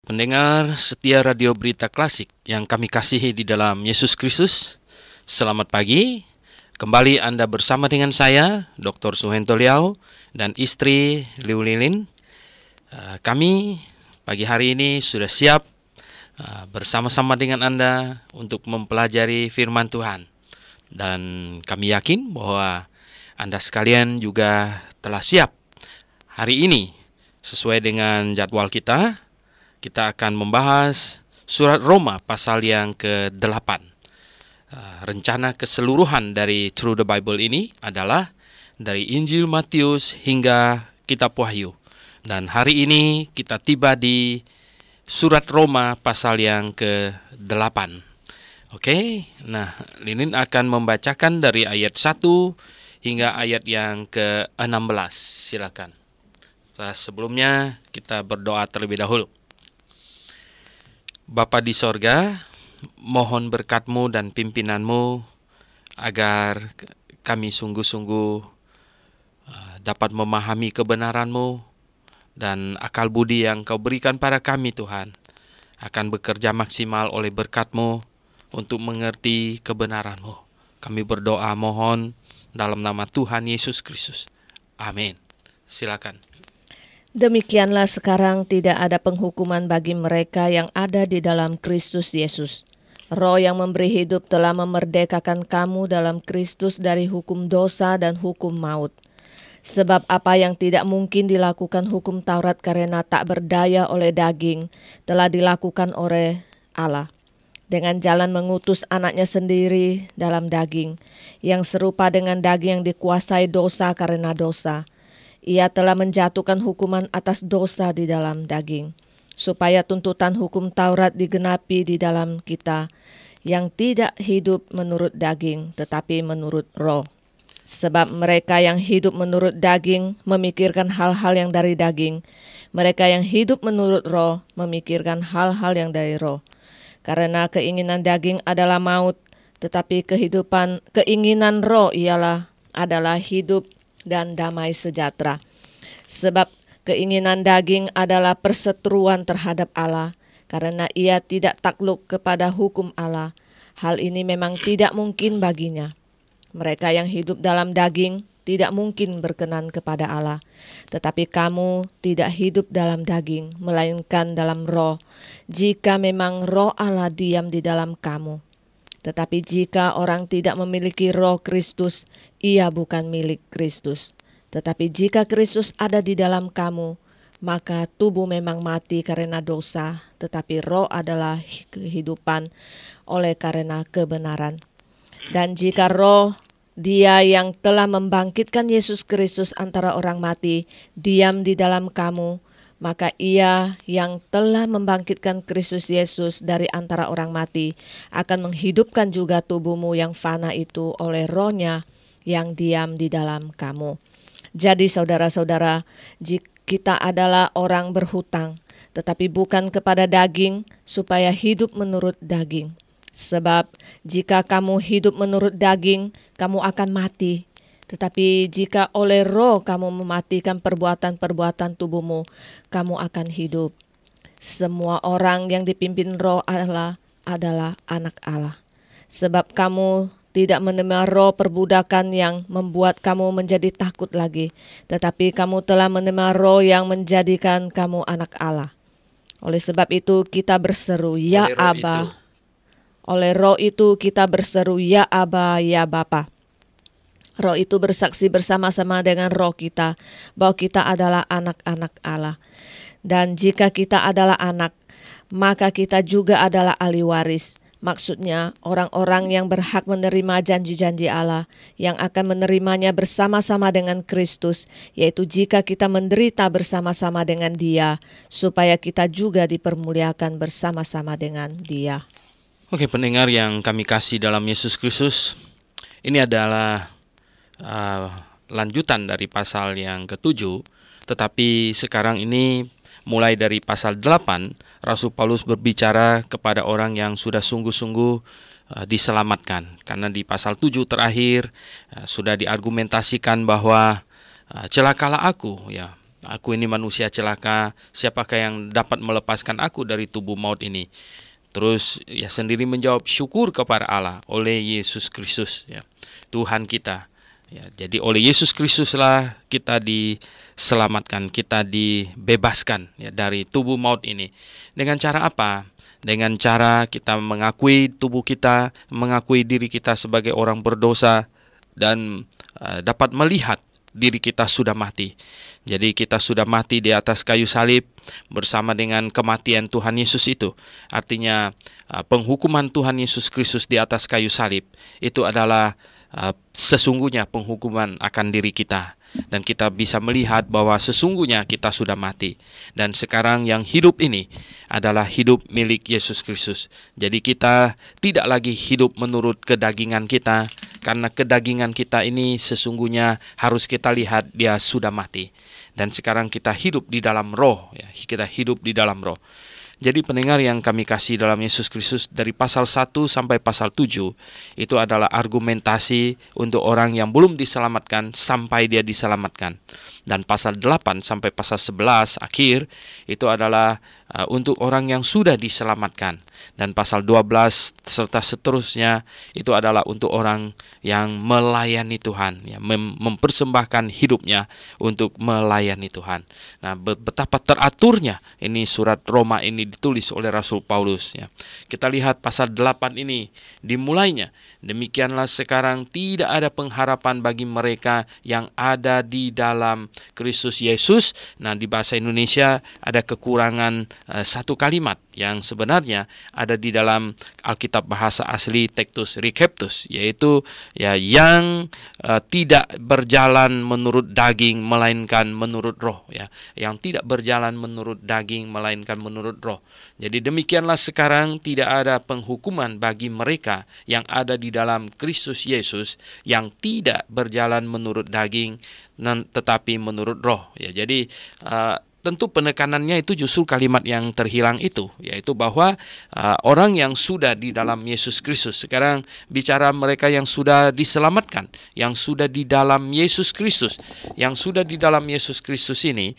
Pendengar setia Radio Berita Klasik yang kami kasihi di dalam Yesus Kristus, selamat pagi. Kembali Anda bersama dengan saya, Dr. Suhento Liao, dan istri Liu Lilin. Kami pagi hari ini sudah siap bersama-sama dengan Anda untuk mempelajari firman Tuhan. Dan kami yakin bahwa Anda sekalian juga telah siap. Hari ini, sesuai dengan jadwal kita akan membahas surat Roma pasal yang ke-8. Rencana keseluruhan dari Through the Bible ini adalah dari Injil Matius hingga Kitab Wahyu. Dan hari ini kita tiba di surat Roma pasal yang ke-8. Oke, nah Linin akan membacakan dari ayat 1 hingga ayat yang ke-16. Silakan. Sebelumnya kita berdoa terlebih dahulu. Bapa di sorga, mohon berkat-Mu dan pimpinan-Mu agar kami sungguh-sungguh dapat memahami kebenaran-Mu, dan akal budi yang Kau berikan pada kami Tuhan akan bekerja maksimal oleh berkat-Mu untuk mengerti kebenaran-Mu. Kami berdoa mohon dalam nama Tuhan Yesus Kristus. Amin. Silakan. Demikianlah sekarang tidak ada penghukuman bagi mereka yang ada di dalam Kristus Yesus. Roh yang memberi hidup telah memerdekakan kamu dalam Kristus dari hukum dosa dan hukum maut. Sebab apa yang tidak mungkin dilakukan hukum Taurat karena tak berdaya oleh daging, telah dilakukan oleh Allah. Dengan jalan mengutus anaknya sendiri dalam daging, yang serupa dengan daging yang dikuasai dosa karena dosa. Ia telah menjatuhkan hukuman atas dosa di dalam daging, supaya tuntutan hukum Taurat digenapi di dalam kita, yang tidak hidup menurut daging, tetapi menurut roh. Sebab mereka yang hidup menurut daging memikirkan hal-hal yang dari daging, mereka yang hidup menurut roh memikirkan hal-hal yang dari roh. Karena keinginan daging adalah maut, tetapi keinginan roh adalah hidup dan damai sejahtera. Sebab keinginan daging adalah perseteruan terhadap Allah, karena ia tidak takluk kepada hukum Allah. Hal ini memang tidak mungkin baginya. Mereka yang hidup dalam daging tidak mungkin berkenan kepada Allah. Tetapi kamu tidak hidup dalam daging, melainkan dalam roh, jika memang roh Allah diam di dalam kamu. Tetapi jika orang tidak memiliki roh Kristus, ia bukan milik Kristus. Tetapi jika Kristus ada di dalam kamu, maka tubuh memang mati karena dosa, tetapi roh adalah kehidupan oleh karena kebenaran. Dan jika roh Dia yang telah membangkitkan Yesus Kristus antara orang mati diam di dalam kamu, maka Ia yang telah membangkitkan Kristus Yesus dari antara orang mati akan menghidupkan juga tubuhmu yang fana itu oleh Roh-Nya yang diam di dalam kamu. Jadi saudara-saudara, jika kita adalah orang berhutang, tetapi bukan kepada daging, supaya hidup menurut daging. Sebab jika kamu hidup menurut daging, kamu akan mati. Tetapi jika oleh roh kamu mematikan perbuatan-perbuatan tubuhmu, kamu akan hidup. Semua orang yang dipimpin roh Allah adalah anak Allah. Sebab kamu tidak menerima roh perbudakan yang membuat kamu menjadi takut lagi, tetapi kamu telah menerima roh yang menjadikan kamu anak Allah. Oleh sebab itu kita berseru, Ya Aba. Oleh roh itu kita berseru, Ya Aba, Ya Bapa. Roh itu bersaksi bersama-sama dengan roh kita bahwa kita adalah anak-anak Allah. Dan jika kita adalah anak, maka kita juga adalah ahli waris. Maksudnya orang-orang yang berhak menerima janji-janji Allah, yang akan menerimanya bersama-sama dengan Kristus, yaitu jika kita menderita bersama-sama dengan Dia, supaya kita juga dipermuliakan bersama-sama dengan Dia. Oke, pendengar yang kami kasih dalam Yesus Kristus, ini adalah lanjutan dari pasal yang ke-7, tetapi sekarang ini mulai dari pasal 8, Rasul Paulus berbicara kepada orang yang sudah sungguh-sungguh diselamatkan. Karena di pasal 7 terakhir sudah diargumentasikan bahwa celakalah aku, ya, Aku ini manusia celaka, siapakah yang dapat melepaskan aku dari tubuh maut ini? Terus ia sendiri menjawab, syukur kepada Allah oleh Yesus Kristus, ya, Tuhan kita. Ya, jadi oleh Yesus Kristuslah kita diselamatkan, kita dibebaskan, ya, dari tubuh maut ini. Dengan cara apa? Dengan cara kita mengakui tubuh kita, mengakui diri kita sebagai orang berdosa, dan dapat melihat diri kita sudah mati. Jadi kita sudah mati di atas kayu salib bersama dengan kematian Tuhan Yesus itu. Artinya penghukuman Tuhan Yesus Kristus di atas kayu salib itu adalah sesungguhnya penghukuman akan diri kita. Dan kita bisa melihat bahwa sesungguhnya kita sudah mati. Dan sekarang yang hidup ini adalah hidup milik Yesus Kristus. Jadi kita tidak lagi hidup menurut kedagingan kita, karena kedagingan kita ini sesungguhnya harus kita lihat dia sudah mati. Dan sekarang kita hidup di dalam roh, ya, kita hidup di dalam roh. Jadi pendengar yang kami kasih dalam Yesus Kristus, dari pasal 1 sampai pasal 7 itu adalah argumentasi untuk orang yang belum diselamatkan sampai dia diselamatkan. Dan pasal 8 sampai pasal 11 akhir itu adalah untuk orang yang sudah diselamatkan. Dan pasal 12 serta seterusnya itu adalah untuk orang yang melayani Tuhan, ya, mempersembahkan hidupnya untuk melayani Tuhan. Nah, betapa teraturnya ini surat Roma ini ditulis oleh Rasul Paulus, ya. Kita lihat pasal 8 ini dimulainya, demikianlah sekarang tidak ada pengharapan bagi mereka yang ada di dalam Kristus Yesus. Nah, di bahasa Indonesia ada kekurangan satu kalimat yang sebenarnya ada di dalam Alkitab bahasa asli Textus Receptus, yaitu ya yang tidak berjalan menurut daging melainkan menurut roh, ya, yang tidak berjalan menurut daging melainkan menurut roh. Jadi demikianlah sekarang tidak ada penghukuman bagi mereka yang ada di dalam Kristus Yesus, yang tidak berjalan menurut daging tetapi menurut roh, ya. Jadi tentu penekanannya itu justru kalimat yang terhilang itu, yaitu bahwa orang yang sudah di dalam Yesus Kristus. Sekarang bicara mereka yang sudah diselamatkan, yang sudah di dalam Yesus Kristus. Yang sudah di dalam Yesus Kristus ini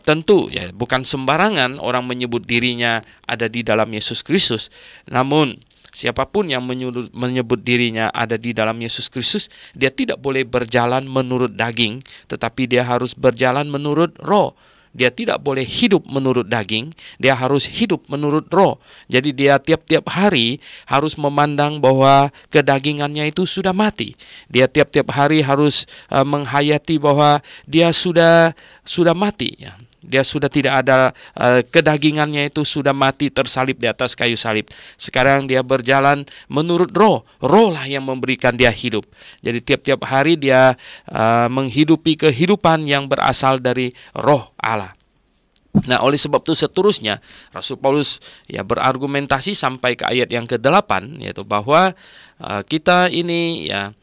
tentu ya bukan sembarangan orang menyebut dirinya ada di dalam Yesus Kristus. Namun siapapun yang menyebut dirinya ada di dalam Yesus Kristus, dia tidak boleh berjalan menurut daging, tetapi dia harus berjalan menurut roh. Dia tidak boleh hidup menurut daging, dia harus hidup menurut roh. Jadi dia tiap-tiap hari harus memandang bahwa kedagingannya itu sudah mati. Dia tiap-tiap hari harus menghayati bahwa dia sudah mati, ya. Dia sudah tidak ada kedagingannya itu sudah mati tersalib di atas kayu salib. Sekarang dia berjalan menurut roh. Roh lah yang memberikan dia hidup. Jadi tiap-tiap hari dia menghidupi kehidupan yang berasal dari roh Allah. Nah, oleh sebab itu seterusnya Rasul Paulus ya berargumentasi sampai ke ayat yang ke-8, yaitu bahwa kita ini ya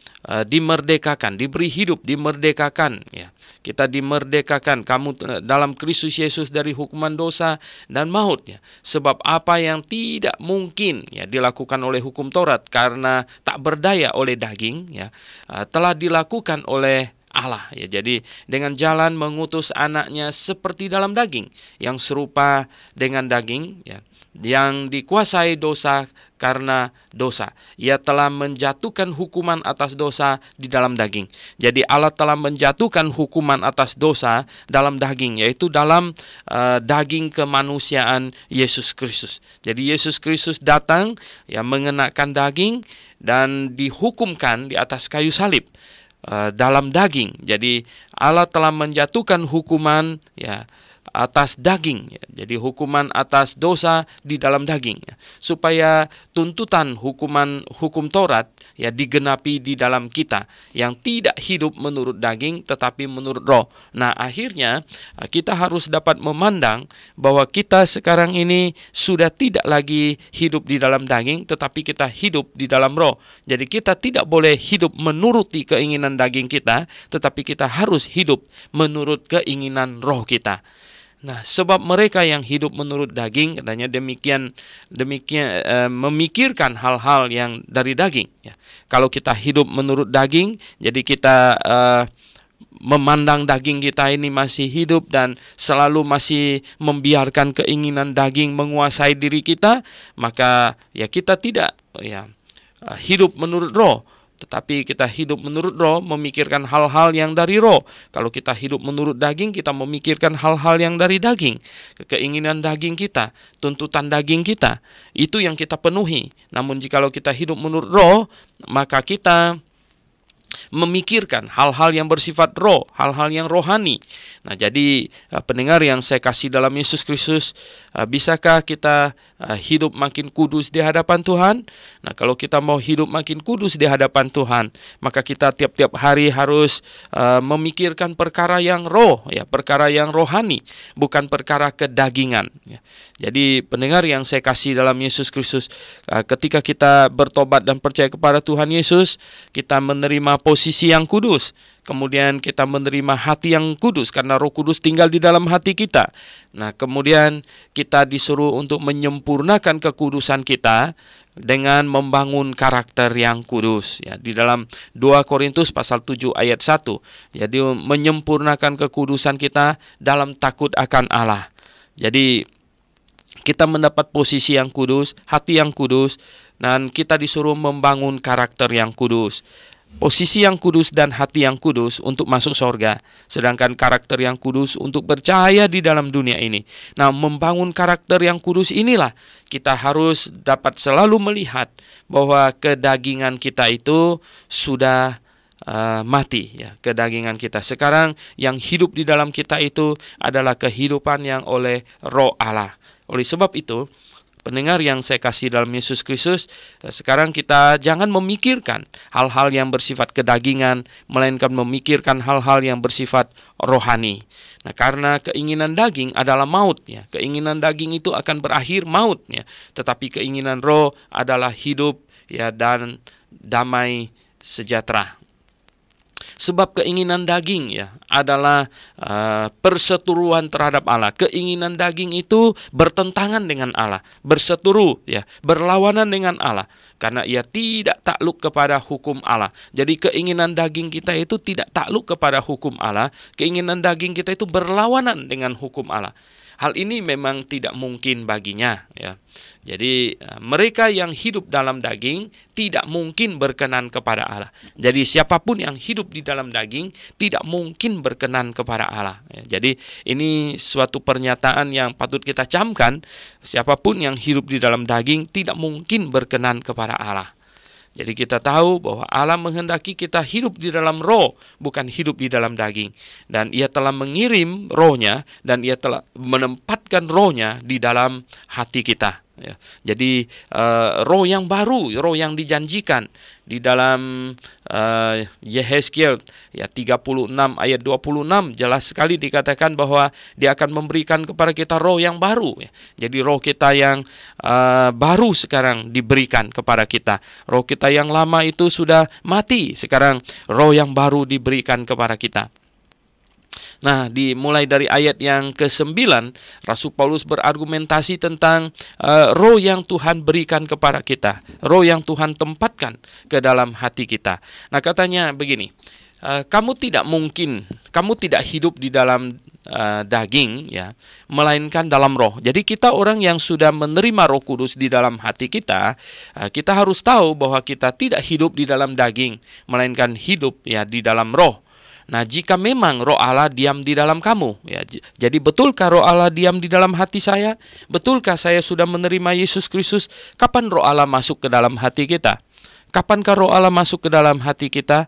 dimerdekakan, diberi hidup, dimerdekakan, ya. Kita dimerdekakan, kamu dalam Kristus Yesus dari hukuman dosa dan maut, ya. Sebab apa yang tidak mungkin ya dilakukan oleh hukum Taurat karena tak berdaya oleh daging, ya, telah dilakukan oleh Allah, ya. Jadi dengan jalan mengutus anaknya seperti dalam daging, yang serupa dengan daging, ya, yang dikuasai dosa karena dosa. Ia telah menjatuhkan hukuman atas dosa di dalam daging. Jadi Allah telah menjatuhkan hukuman atas dosa dalam daging, yaitu dalam daging kemanusiaan Yesus Kristus. Jadi Yesus Kristus datang ya mengenakan daging dan dihukumkan di atas kayu salib dalam daging. Jadi Allah telah menjatuhkan hukuman ya atas daging, ya. Jadi hukuman atas dosa di dalam daging, ya. Supaya tuntutan hukum Taurat ya digenapi di dalam kita yang tidak hidup menurut daging tetapi menurut roh. Nah, akhirnya kita harus dapat memandang bahwa kita sekarang ini sudah tidak lagi hidup di dalam daging tetapi kita hidup di dalam roh. Jadi kita tidak boleh hidup menuruti keinginan daging kita, tetapi kita harus hidup menurut keinginan roh kita. Nah, sebab mereka yang hidup menurut daging, katanya demikian memikirkan hal-hal yang dari daging, ya. Kalau kita hidup menurut daging, jadi kita memandang daging kita ini masih hidup dan selalu masih membiarkan keinginan daging menguasai diri kita, maka ya kita tidak hidup menurut roh, tetapi kita hidup menurut roh, memikirkan hal-hal yang dari roh. Kalau kita hidup menurut daging, kita memikirkan hal-hal yang dari daging. Keinginan daging kita, tuntutan daging kita, itu yang kita penuhi. Namun jikalau kita hidup menurut roh, maka kita memikirkan hal-hal yang bersifat roh, hal-hal yang rohani. Nah, jadi pendengar yang saya kasih dalam Yesus Kristus, bisakah kita hidup makin kudus di hadapan Tuhan? Nah, kalau kita mau hidup makin kudus di hadapan Tuhan, maka kita tiap-tiap hari harus memikirkan perkara yang roh, perkara yang rohani, bukan perkara kedagingan. Jadi pendengar yang saya kasih dalam Yesus Kristus, ketika kita bertobat dan percaya kepada Tuhan Yesus, kita menerima posisi yang kudus. Kemudian kita menerima hati yang kudus karena Roh Kudus tinggal di dalam hati kita. Nah, kemudian kita disuruh untuk menyempurnakan kekudusan kita dengan membangun karakter yang kudus. Ya, di dalam 2 Korintus pasal 7 ayat 1. Jadi menyempurnakan kekudusan kita dalam takut akan Allah. Jadi kita mendapat posisi yang kudus, hati yang kudus, dan kita disuruh membangun karakter yang kudus. Posisi yang kudus dan hati yang kudus untuk masuk surga, sedangkan karakter yang kudus untuk percaya di dalam dunia ini. Nah, membangun karakter yang kudus inilah kita harus dapat selalu melihat bahwa kedagingan kita itu sudah mati, ya, kedagingan kita. Sekarang yang hidup di dalam kita itu adalah kehidupan yang oleh Roh Allah. Oleh sebab itu, pendengar yang saya kasih dalam Yesus Kristus, sekarang kita jangan memikirkan hal-hal yang bersifat kedagingan, melainkan memikirkan hal-hal yang bersifat rohani. Nah, karena keinginan daging adalah maut, ya. Keinginan daging itu akan berakhir maut, ya. Tetapi keinginan roh adalah hidup, ya, dan damai sejahtera. Sebab keinginan daging, ya, adalah perseteruan terhadap Allah. Keinginan daging itu bertentangan dengan Allah, berseteru, ya, berlawanan dengan Allah, karena ia tidak takluk kepada hukum Allah. Jadi keinginan daging kita itu tidak takluk kepada hukum Allah. Keinginan daging kita itu berlawanan dengan hukum Allah. Hal ini memang tidak mungkin baginya, ya. Jadi mereka yang hidup dalam daging tidak mungkin berkenan kepada Allah. Jadi siapapun yang hidup di dalam daging tidak mungkin berkenan kepada Allah, ya. Jadi ini suatu pernyataan yang patut kita camkan. Siapapun yang hidup di dalam daging tidak mungkin berkenan kepada Allah. Jadi kita tahu bahwa Allah menghendaki kita hidup di dalam roh, bukan hidup di dalam daging. Dan ia telah mengirim rohnya, dan ia telah menempatkan rohnya di dalam hati kita. Ya. Jadi roh yang baru, roh yang dijanjikan di dalam Yehezkiel, ya, 36 ayat 26 jelas sekali dikatakan bahwa dia akan memberikan kepada kita roh yang baru, ya. Jadi roh kita yang baru sekarang diberikan kepada kita. Roh kita yang lama itu sudah mati, sekarang roh yang baru diberikan kepada kita. Nah, dimulai dari ayat yang ke-9, Rasul Paulus berargumentasi tentang roh yang Tuhan berikan kepada kita, roh yang Tuhan tempatkan ke dalam hati kita. Nah, katanya begini, kamu tidak hidup di dalam daging, ya, melainkan dalam roh. Jadi kita orang yang sudah menerima Roh Kudus di dalam hati kita, kita harus tahu bahwa kita tidak hidup di dalam daging, melainkan hidup, ya, di dalam roh. Nah, jika memang roh Allah diam di dalam kamu, ya, jadi betulkah roh Allah diam di dalam hati saya? Betulkah saya sudah menerima Yesus Kristus? Kapan roh Allah masuk ke dalam hati kita? Kapankah roh Allah masuk ke dalam hati kita?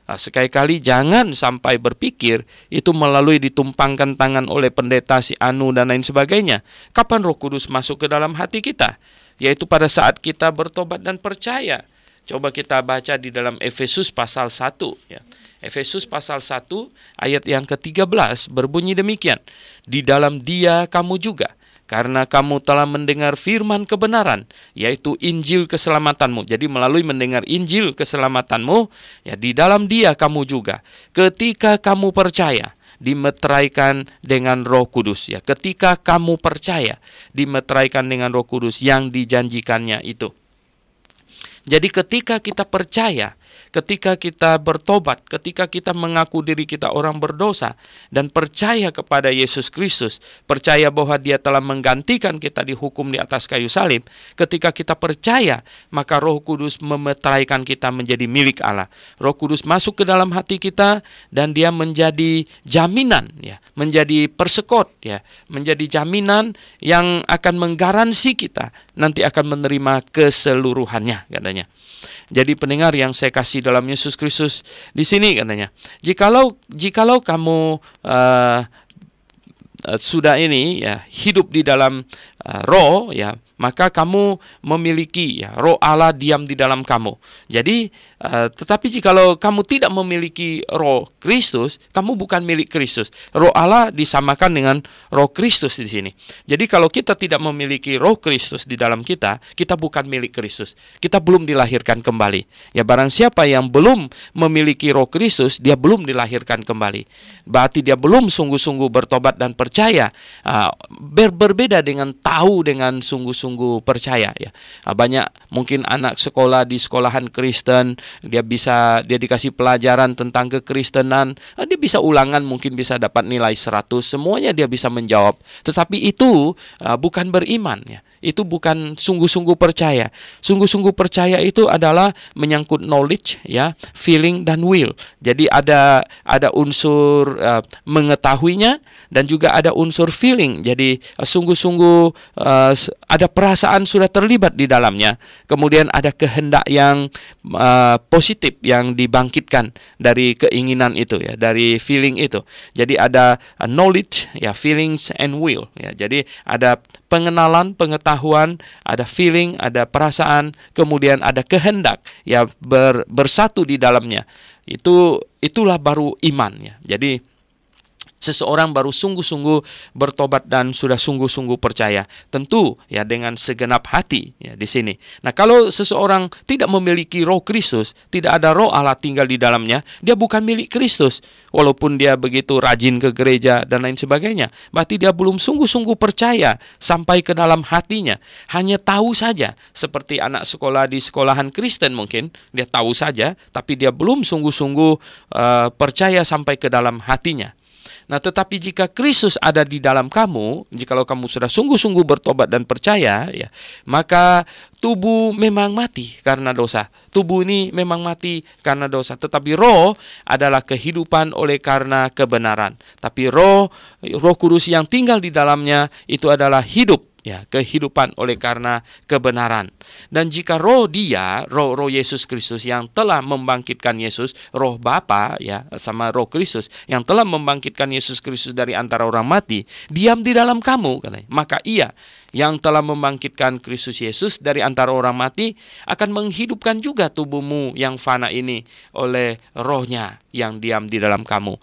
Nah, sekali-kali jangan sampai berpikir itu melalui ditumpangkan tangan oleh pendeta si anu dan lain sebagainya. Kapan Roh Kudus masuk ke dalam hati kita? Yaitu pada saat kita bertobat dan percaya. Coba kita baca di dalam Efesus pasal 1, ya. Efesus pasal 1 ayat yang ke-13 berbunyi demikian. Di dalam Dia kamu juga, karena kamu telah mendengar firman kebenaran, yaitu Injil keselamatanmu. Jadi melalui mendengar Injil keselamatanmu, ya, di dalam Dia kamu juga, ketika kamu percaya, dimeteraikan dengan Roh Kudus, ya. Ketika kamu percaya, dimeteraikan dengan Roh Kudus yang dijanjikannya itu. Jadi ketika kita percaya, ketika kita bertobat, ketika kita mengaku diri kita orang berdosa dan percaya kepada Yesus Kristus, percaya bahwa Dia telah menggantikan kita dihukum di atas kayu salib, ketika kita percaya, maka Roh Kudus memeteraikan kita menjadi milik Allah. Roh Kudus masuk ke dalam hati kita dan Dia menjadi jaminan, ya, menjadi persekot, ya, menjadi jaminan yang akan menggaransi kita nanti akan menerima keseluruhannya, katanya. Jadi pendengar yang saya kasih dalam Yesus Kristus, di sini katanya, jikalau kamu sudah ini, ya, hidup di dalam roh, ya, maka kamu memiliki, ya, roh Allah diam di dalam kamu. Jadi tetapi jikalau kamu tidak memiliki roh Kristus, kamu bukan milik Kristus. Roh Allah disamakan dengan roh Kristus di sini. Jadi kalau kita tidak memiliki roh Kristus di dalam kita, kita bukan milik Kristus. Kita belum dilahirkan kembali. Ya, barang siapa yang belum memiliki roh Kristus, dia belum dilahirkan kembali. Berarti dia belum sungguh-sungguh bertobat dan percaya. Berbeda dengan tahu dengan sungguh-sungguh percaya, ya. Banyak mungkin anak sekolah di sekolahan Kristen, dia dikasih pelajaran tentang kekristenan, dia bisa ulangan, mungkin bisa dapat nilai 100, semuanya dia bisa menjawab. Tetapi itu bukan beriman, ya. Itu bukan sungguh-sungguh percaya. Sungguh-sungguh percaya itu adalah menyangkut knowledge, ya, feeling dan will. Jadi ada unsur mengetahuinya dan juga ada unsur feeling. Jadi sungguh-sungguh ada perasaan sudah terlibat di dalamnya. Kemudian ada kehendak yang positif yang dibangkitkan dari keinginan itu, ya, dari feeling itu. Jadi ada knowledge, ya, feelings and will, ya. Jadi ada pengenalan, pengetahuan, ada feeling, ada perasaan, kemudian ada kehendak, ya, bersatu di dalamnya. Itulah baru iman, ya. Jadi seseorang baru sungguh-sungguh bertobat dan sudah sungguh-sungguh percaya. Tentu, ya, dengan segenap hati, ya, di sini. Nah, kalau seseorang tidak memiliki roh Kristus, tidak ada roh Allah tinggal di dalamnya, dia bukan milik Kristus. Walaupun dia begitu rajin ke gereja dan lain sebagainya, berarti dia belum sungguh-sungguh percaya sampai ke dalam hatinya. Hanya tahu saja, seperti anak sekolah di sekolahan Kristen mungkin, dia tahu saja, tapi dia belum sungguh-sungguh percaya sampai ke dalam hatinya. Nah, tetapi jika Kristus ada di dalam kamu, jikalau kamu sudah sungguh-sungguh bertobat dan percaya, ya, maka tubuh memang mati karena dosa. Tubuh ini memang mati karena dosa. Tetapi roh adalah kehidupan oleh karena kebenaran. Tapi roh Kudus yang tinggal di dalamnya itu adalah hidup, ya, kehidupan oleh karena kebenaran. Dan jika roh Yesus Kristus yang telah membangkitkan Yesus, roh Bapa, ya, sama roh Kristus yang telah membangkitkan Yesus Kristus dari antara orang mati, diam di dalam kamu, katanya. Maka Ia yang telah membangkitkan Kristus Yesus dari antara orang mati akan menghidupkan juga tubuhmu yang fana ini oleh rohnya yang diam di dalam kamu.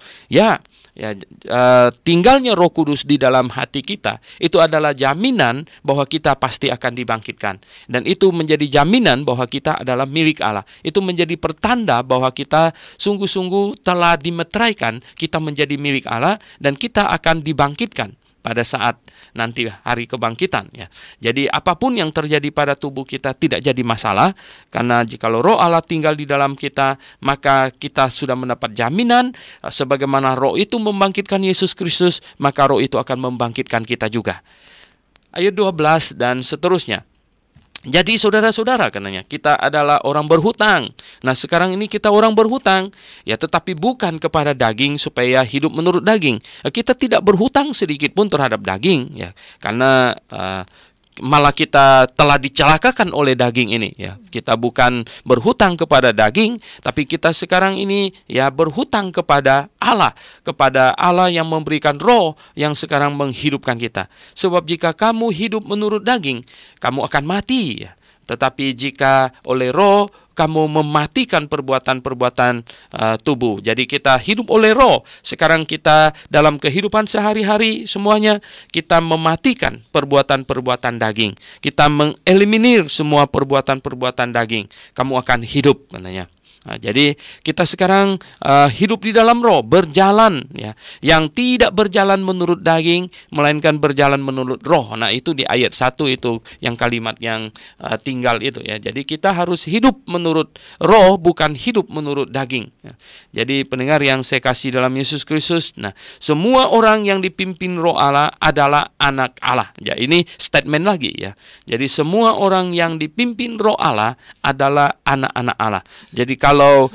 Tinggalnya Roh Kudus di dalam hati kita itu adalah jaminan bahwa kita pasti akan dibangkitkan, dan itu menjadi jaminan bahwa kita adalah milik Allah. Itu menjadi pertanda bahwa kita sungguh-sungguh telah dimeteraikan, kita menjadi milik Allah, dan kita akan dibangkitkan pada saat nanti hari kebangkitan, ya. Jadi apapun yang terjadi pada tubuh kita tidak jadi masalah, karena jikalau roh Allah tinggal di dalam kita, maka kita sudah mendapat jaminan sebagaimana roh itu membangkitkan Yesus Kristus, maka roh itu akan membangkitkan kita juga. Ayat 12 dan seterusnya. Jadi saudara-saudara, katanya, kita adalah orang berhutang. Nah, sekarang ini kita orang berhutang, ya, tetapi bukan kepada daging supaya hidup menurut daging. Kita tidak berhutang sedikit pun terhadap daging, ya, karena malah kita telah dicelakakan oleh daging ini, ya. Kita bukan berhutang kepada daging, tapi kita sekarang ini, ya, berhutang kepada Allah yang memberikan roh yang sekarang menghidupkan kita. Sebab jika kamu hidup menurut daging, kamu akan mati, ya. Tetapi jika oleh roh kamu mematikan perbuatan-perbuatan tubuh. Jadi kita hidup oleh roh. Sekarang kita dalam kehidupan sehari-hari semuanya kita mematikan perbuatan-perbuatan daging. Kita mengeliminir semua perbuatan-perbuatan daging. Kamu akan hidup, katanya. Nah, jadi kita sekarang hidup di dalam roh, berjalan ya, yang tidak berjalan menurut daging melainkan berjalan menurut roh. Nah, itu di ayat 1 itu yang kalimat yang tinggal itu ya. Jadi kita harus hidup menurut roh, bukan hidup menurut daging ya. Jadi pendengar yang saya kasih dalam Yesus Kristus, nah, semua orang yang dipimpin roh Allah adalah anak Allah. Ya, ini statement lagi ya. Jadi semua orang yang dipimpin roh Allah adalah anak-anak Allah. Jadi kalau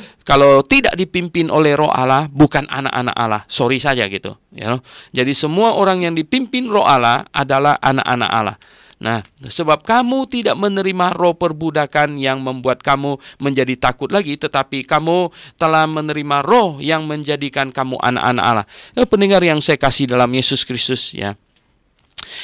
tidak dipimpin oleh roh Allah, bukan anak-anak Allah. Sorry saja gitu. Ya. Jadi semua orang yang dipimpin roh Allah adalah anak-anak Allah. Nah, sebab kamu tidak menerima roh perbudakan yang membuat kamu menjadi takut lagi, tetapi kamu telah menerima roh yang menjadikan kamu anak-anak Allah. Pendengar yang saya kasih dalam Yesus Kristus ya.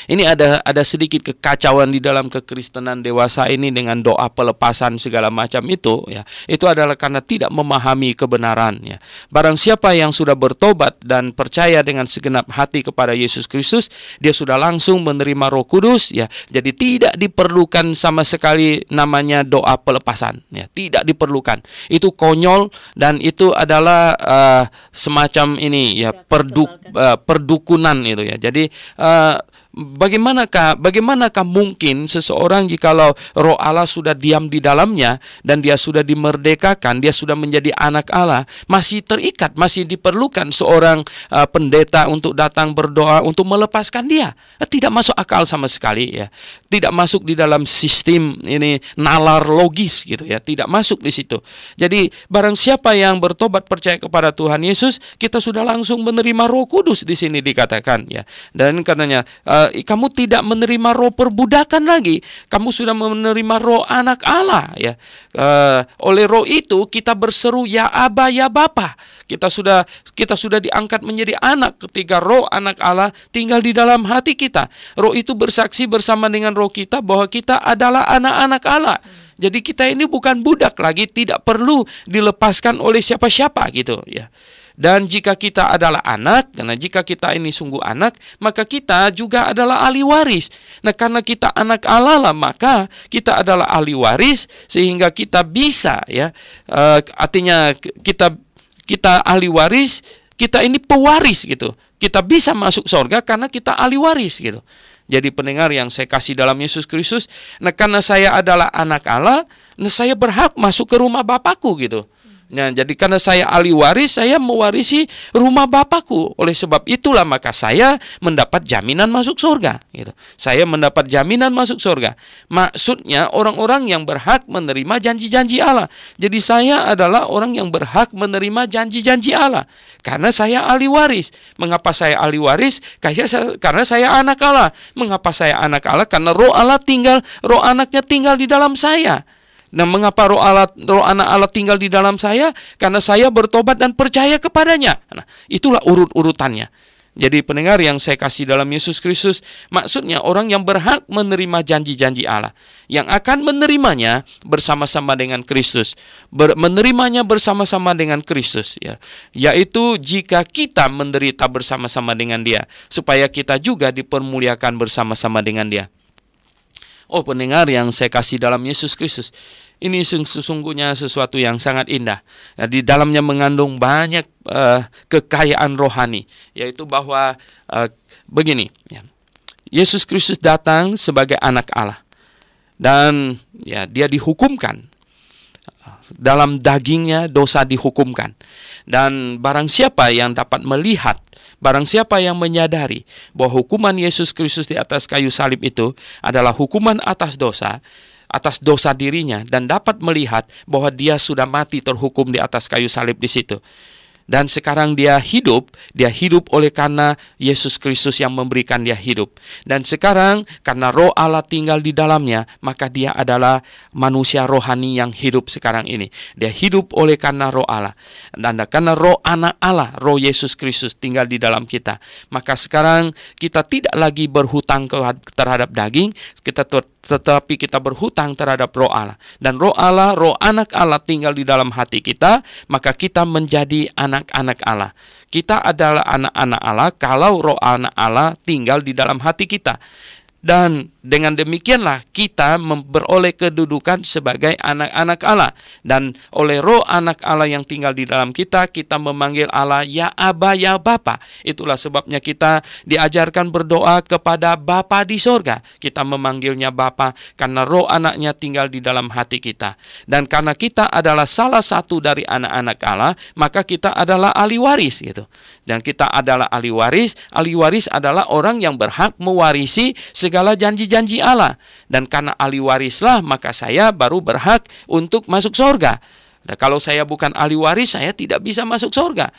Ini ada sedikit kekacauan di dalam kekristenan dewasa ini dengan doa pelepasan segala macam itu ya. Itu adalah karena tidak memahami kebenaran ya. Barang siapa yang sudah bertobat dan percaya dengan segenap hati kepada Yesus Kristus, dia sudah langsung menerima Roh Kudus ya. Jadi tidak diperlukan sama sekali namanya doa pelepasan ya. Tidak diperlukan. Itu konyol dan itu adalah semacam ini ya, perdukunan itu ya. Jadi Bagaimanakah mungkin seseorang jikalau roh Allah sudah diam di dalamnya dan dia sudah dimerdekakan, dia sudah menjadi anak Allah, masih terikat, masih diperlukan seorang pendeta untuk datang berdoa untuk melepaskan dia? Tidak masuk akal sama sekali ya. Tidak masuk di dalam sistem ini nalar logis gitu ya, tidak masuk di situ. Jadi barang siapa yang bertobat percaya kepada Tuhan Yesus, kita sudah langsung menerima Roh Kudus di sini dikatakan ya. Dan katanya kamu tidak menerima roh perbudakan lagi, kamu sudah menerima roh anak Allah ya. Oleh roh itu kita berseru ya Aba ya Bapa. Kita sudah diangkat menjadi anak ketika roh anak Allah tinggal di dalam hati kita. Roh itu bersaksi bersama dengan roh kita bahwa kita adalah anak-anak Allah. Jadi kita ini bukan budak lagi, tidak perlu dilepaskan oleh siapa-siapa gitu ya. Dan jika kita adalah anak, karena jika kita ini sungguh anak, maka kita juga adalah ahli waris. Nah, karena kita anak Allah lah, maka kita adalah ahli waris sehingga kita bisa ya, artinya kita ahli waris, kita ini pewaris gitu. Kita bisa masuk surga karena kita ahli waris gitu. Jadi pendengar yang saya kasih dalam Yesus Kristus, nah karena saya adalah anak Allah, nah saya berhak masuk ke rumah Bapakku gitu. Nah, jadi karena saya ahli waris, saya mewarisi rumah Bapakku. Oleh sebab itulah maka saya mendapat jaminan masuk surga gitu. Saya mendapat jaminan masuk surga. Maksudnya orang-orang yang berhak menerima janji-janji Allah. Jadi saya adalah orang yang berhak menerima janji-janji Allah karena saya ahli waris. Mengapa saya ahli waris? Karena saya anak Allah. Mengapa saya anak Allah? Karena roh anaknya tinggal di dalam saya. Nah, mengapa roh anak Allah tinggal di dalam saya? Karena saya bertobat dan percaya kepadanya. Nah, itulah urut-urutannya. Jadi pendengar yang saya kasih dalam Yesus Kristus, maksudnya orang yang berhak menerima janji-janji Allah, yang akan menerimanya bersama-sama dengan Kristus, menerimanya bersama-sama dengan Kristus, ya, yaitu jika kita menderita bersama-sama dengan Dia, supaya kita juga dipermuliakan bersama-sama dengan Dia. Oh pendengar yang saya kasih dalam Yesus Kristus, ini sesungguhnya sesuatu yang sangat indah. Ya, di dalamnya mengandung banyak kekayaan rohani, yaitu bahwa begini, ya, Yesus Kristus datang sebagai anak Allah dan ya dia dihukumkan. Dalam dagingnya dosa dihukumkan. Dan barang siapa yang dapat melihat, barang siapa yang menyadari bahwa hukuman Yesus Kristus di atas kayu salib itu adalah hukuman atas dosa dirinya, dan dapat melihat bahwa dia sudah mati terhukum di atas kayu salib di situ. Dan sekarang dia hidup oleh karena Yesus Kristus yang memberikan dia hidup. Dan sekarang karena roh Allah tinggal di dalamnya, maka dia adalah manusia rohani yang hidup sekarang ini. Dia hidup oleh karena roh Allah. Dan karena roh anak Allah, roh Yesus Kristus tinggal di dalam kita, maka sekarang kita tidak lagi berhutang terhadap daging, tetapi kita berhutang terhadap roh Allah. Dan roh Allah, roh anak Allah tinggal di dalam hati kita, maka kita menjadi anak-anak Allah. Kita adalah anak-anak Allah kalau roh anak Allah tinggal di dalam hati kita. Dan dengan demikianlah kita memperoleh kedudukan sebagai anak-anak Allah. Dan oleh roh anak Allah yang tinggal di dalam kita, kita memanggil Allah ya Aba, ya Bapa. Itulah sebabnya kita diajarkan berdoa kepada Bapa di sorga. Kita memanggilnya Bapa karena roh anaknya tinggal di dalam hati kita. Dan karena kita adalah salah satu dari anak-anak Allah, maka kita adalah ahli waris gitu. Dan kita adalah ahli waris. Ahli waris adalah orang yang berhak mewarisi segala janji-janji Allah. Dan karena ahli warislah, maka saya baru berhak untuk masuk surga. Nah, kalau saya bukan ahli waris, saya tidak bisa masuk surga.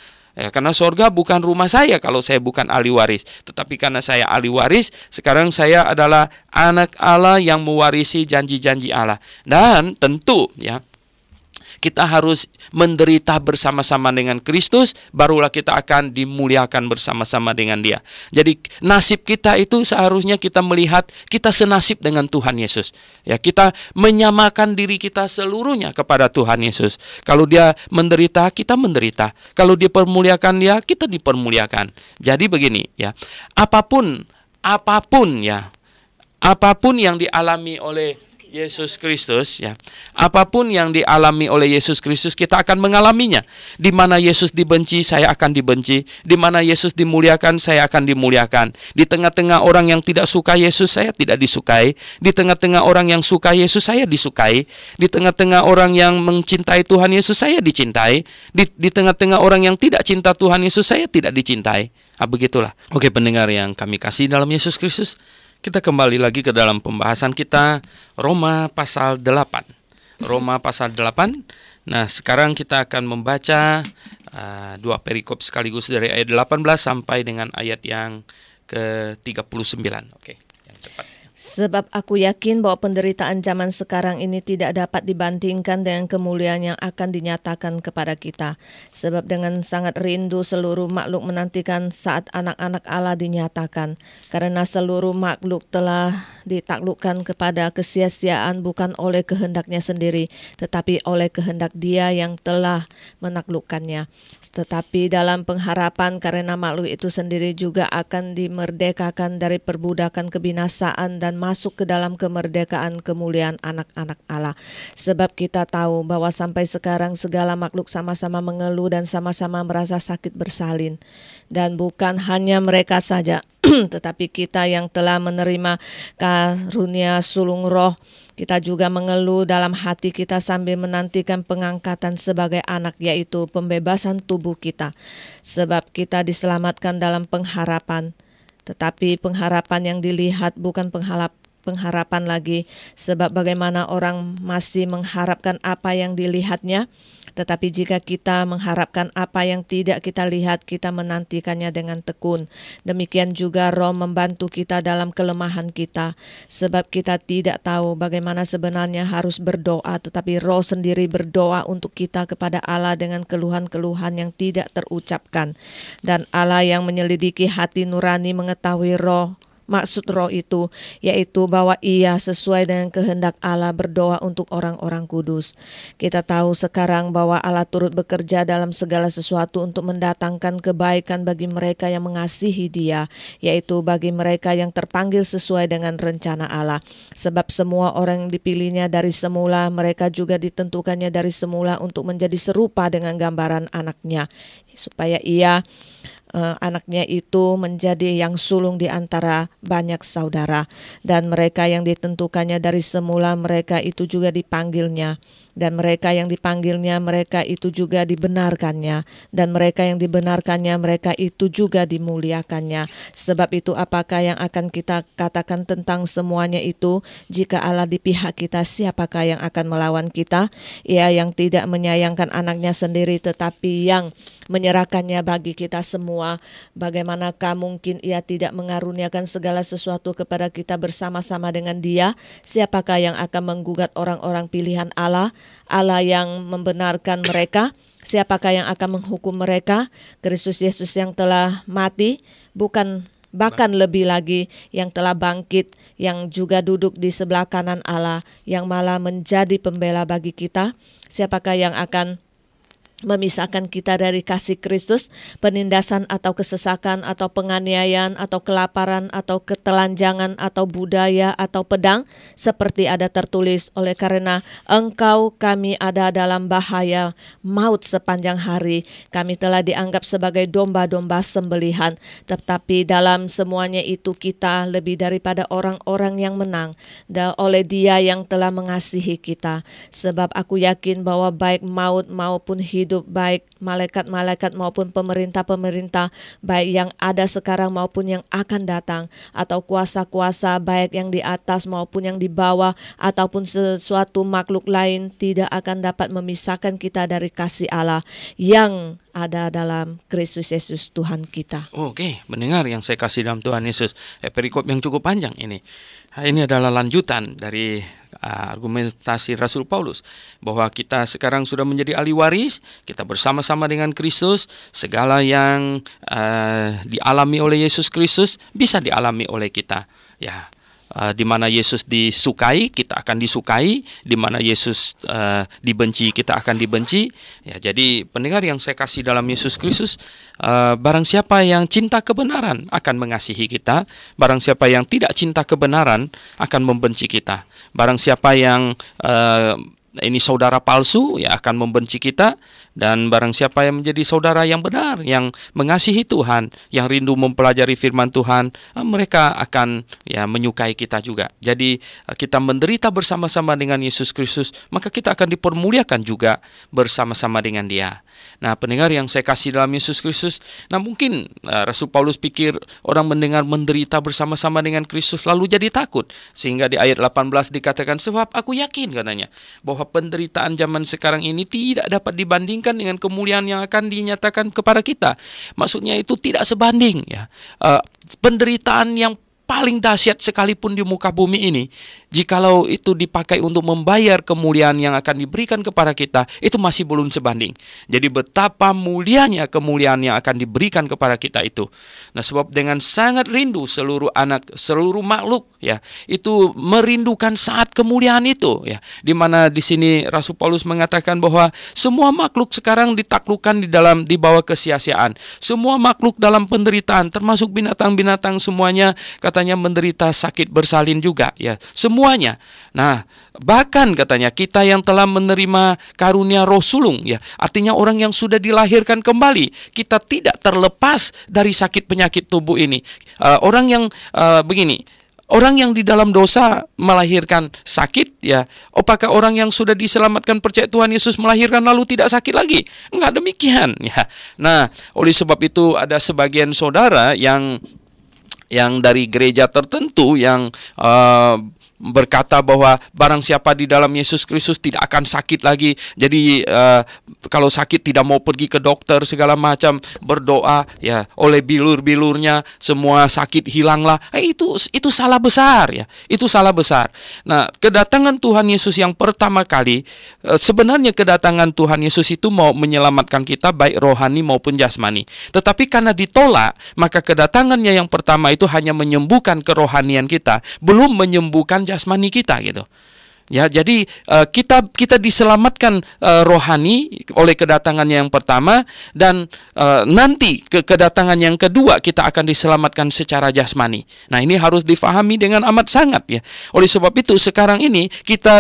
Karena surga bukan rumah saya kalau saya bukan ahli waris. Tetapi karena saya ahli waris, sekarang saya adalah anak Allah yang mewarisi janji-janji Allah. Dan tentu ya, kita harus menderita bersama-sama dengan Kristus, barulah kita akan dimuliakan bersama-sama dengan Dia. Jadi nasib kita itu seharusnya kita melihat kita senasib dengan Tuhan Yesus. Ya, kita menyamakan diri kita seluruhnya kepada Tuhan Yesus. Kalau Dia menderita, kita menderita. Kalau dipermuliakan Dia, kita dipermuliakan. Jadi begini ya, apapun yang dialami oleh Yesus Kristus ya. Apapun yang dialami oleh Yesus Kristus, kita akan mengalaminya. Di mana Yesus dibenci, saya akan dibenci. Di mana Yesus dimuliakan, saya akan dimuliakan. Di tengah-tengah orang yang tidak suka Yesus, saya tidak disukai. Di tengah-tengah orang yang suka Yesus, saya disukai. Di tengah-tengah orang yang mencintai Tuhan Yesus, saya dicintai. Di tengah-tengah orang yang tidak cinta Tuhan Yesus, saya tidak dicintai. Begitulah. Oke, pendengar yang kami kasih dalam Yesus Kristus, kita kembali lagi ke dalam pembahasan kita Roma pasal 8. Roma pasal 8. Nah, sekarang kita akan membaca dua perikop sekaligus dari ayat 18 sampai dengan ayat yang ke-39. Oke, yang cepat. Sebab aku yakin bahwa penderitaan zaman sekarang ini tidak dapat dibandingkan dengan kemuliaan yang akan dinyatakan kepada kita. Sebab dengan sangat rindu seluruh makhluk menantikan saat anak-anak Allah dinyatakan. Karena seluruh makhluk telah ditaklukkan kepada kesia-siaan bukan oleh kehendaknya sendiri, tetapi oleh kehendak Dia yang telah menaklukkannya. Tetapi dalam pengharapan karena makhluk itu sendiri juga akan dimerdekakan dari perbudakan kebinasaan dan masuk ke dalam kemerdekaan kemuliaan anak-anak Allah. Sebab kita tahu bahwa sampai sekarang segala makhluk sama-sama mengeluh dan sama-sama merasa sakit bersalin. Dan bukan hanya mereka saja, tetapi kita yang telah menerima karunia sulung roh, kita juga mengeluh dalam hati kita sambil menantikan pengangkatan sebagai anak, yaitu pembebasan tubuh kita. Sebab kita diselamatkan dalam pengharapan. Tetapi pengharapan yang dilihat bukan pengharapan lagi, sebab bagaimana orang masih mengharapkan apa yang dilihatnya. Tetapi jika kita mengharapkan apa yang tidak kita lihat, kita menantikannya dengan tekun. Demikian juga Roh membantu kita dalam kelemahan kita, sebab kita tidak tahu bagaimana sebenarnya harus berdoa, tetapi Roh sendiri berdoa untuk kita kepada Allah dengan keluhan-keluhan yang tidak terucapkan. Dan Allah yang menyelidiki hati nurani mengetahui maksud roh itu, yaitu bahwa ia sesuai dengan kehendak Allah berdoa untuk orang-orang kudus. Kita tahu sekarang bahwa Allah turut bekerja dalam segala sesuatu untuk mendatangkan kebaikan bagi mereka yang mengasihi Dia, yaitu bagi mereka yang terpanggil sesuai dengan rencana Allah. Sebab semua orang yang dipilihnya dari semula, mereka juga ditentukannya dari semula untuk menjadi serupa dengan gambaran anaknya, supaya anaknya itu menjadi yang sulung di antara banyak saudara. Dan mereka yang ditentukannya dari semula, mereka itu juga dipanggilnya. Dan mereka yang dipanggilnya, mereka itu juga dibenarkannya. Dan mereka yang dibenarkannya, mereka itu juga dimuliakannya. Sebab itu apakah yang akan kita katakan tentang semuanya itu? Jika Allah di pihak kita, siapakah yang akan melawan kita? Ia yang tidak menyayangkan anaknya sendiri, tetapi yang menyerahkannya bagi kita semua. Bagaimanakah mungkin Ia tidak mengaruniakan segala sesuatu kepada kita bersama-sama dengan Dia? Siapakah yang akan menggugat orang-orang pilihan Allah? Allah yang membenarkan mereka. Siapakah yang akan menghukum mereka? Kristus Yesus yang telah mati, bahkan lebih lagi yang telah bangkit, yang juga duduk di sebelah kanan Allah, yang malah menjadi pembela bagi kita. Siapakah yang akan memisahkan kita dari kasih Kristus, penindasan atau kesesakan atau penganiayaan atau kelaparan atau ketelanjangan atau budaya atau pedang, seperti ada tertulis, oleh karena Engkau kami ada dalam bahaya maut sepanjang hari, kami telah dianggap sebagai domba-domba sembelihan, tetapi dalam semuanya itu kita lebih daripada orang-orang yang menang oleh Dia yang telah mengasihi kita. Sebab aku yakin bahwa baik maut maupun hidup, baik malaikat-malaikat maupun pemerintah-pemerintah, baik yang ada sekarang maupun yang akan datang, atau kuasa-kuasa baik yang di atas maupun yang di bawah, ataupun sesuatu makhluk lain, tidak akan dapat memisahkan kita dari kasih Allah yang ada dalam Kristus Yesus Tuhan kita. Oke, mendengar yang saya kasih dalam Tuhan Yesus. Perikop yang cukup panjang ini. Ini adalah lanjutan dari argumentasi Rasul Paulus, bahwa kita sekarang sudah menjadi ahli waris, kita bersama-sama dengan Kristus, segala yang dialami oleh Yesus Kristus bisa dialami oleh kita. Ya, di mana Yesus disukai, kita akan disukai. Di mana Yesus dibenci, kita akan dibenci. Ya, jadi pendengar yang saya kasih dalam Yesus Kristus, barang siapa yang cinta kebenaran akan mengasihi kita. Barang siapa yang tidak cinta kebenaran akan membenci kita. Barang siapa yang ini saudara palsu, ya akan membenci kita. Dan barang siapa yang menjadi saudara yang benar, yang mengasihi Tuhan, yang rindu mempelajari firman Tuhan, mereka akan menyukai kita juga. Jadi kita menderita bersama-sama dengan Yesus Kristus, maka kita akan dipermuliakan juga bersama-sama dengan Dia. Nah, pendengar yang saya kasih dalam Yesus Kristus, nah mungkin Rasul Paulus pikir orang mendengar menderita bersama-sama dengan Kristus lalu jadi takut. Sehingga di ayat 18 dikatakan, sebab aku yakin katanya, bahwa penderitaan zaman sekarang ini tidak dapat dibandingkan dengan kemuliaan yang akan dinyatakan kepada kita. Maksudnya itu tidak sebanding, ya. Penderitaan yang paling dahsyat sekalipun di muka bumi ini, jikalau itu dipakai untuk membayar kemuliaan yang akan diberikan kepada kita, itu masih belum sebanding. Jadi betapa mulianya kemuliaan yang akan diberikan kepada kita itu. Nah, sebab dengan sangat rindu seluruh makhluk, ya, itu merindukan saat kemuliaan itu, ya. Di mana di sini Rasul Paulus mengatakan bahwa semua makhluk sekarang ditaklukkan di bawah kesia-siaan. Semua makhluk dalam penderitaan, termasuk binatang-binatang semuanya katanya menderita sakit bersalin juga, ya, semuanya. Nah, bahkan katanya kita yang telah menerima karunia roh sulung, ya, artinya orang yang sudah dilahirkan kembali, kita tidak terlepas dari sakit penyakit tubuh ini. Orang yang orang yang di dalam dosa melahirkan sakit, ya. Apakah orang yang sudah diselamatkan percaya Tuhan Yesus melahirkan lalu tidak sakit lagi? Enggak demikian, ya. Nah, oleh sebab itu ada sebagian saudara yang dari gereja tertentu yang berkata bahwa barang siapa di dalam Yesus Kristus tidak akan sakit lagi. Jadi kalau sakit tidak mau pergi ke dokter segala macam, berdoa, ya, oleh bilur-bilurnya semua sakit hilanglah. Itu salah besar, ya. Itu salah besar. Nah, kedatangan Tuhan Yesus yang pertama kali, sebenarnya kedatangan Tuhan Yesus itu mau menyelamatkan kita baik rohani maupun jasmani. Tetapi karena ditolak, maka kedatangannya yang pertama itu hanya menyembuhkan kerohanian kita, belum menyembuhkan jasmani kita, gitu. Ya, jadi kita diselamatkan rohani oleh kedatangannya yang pertama, dan nanti kedatangan yang kedua kita akan diselamatkan secara jasmani. Nah, ini harus difahami dengan amat sangat, ya. Oleh sebab itu sekarang ini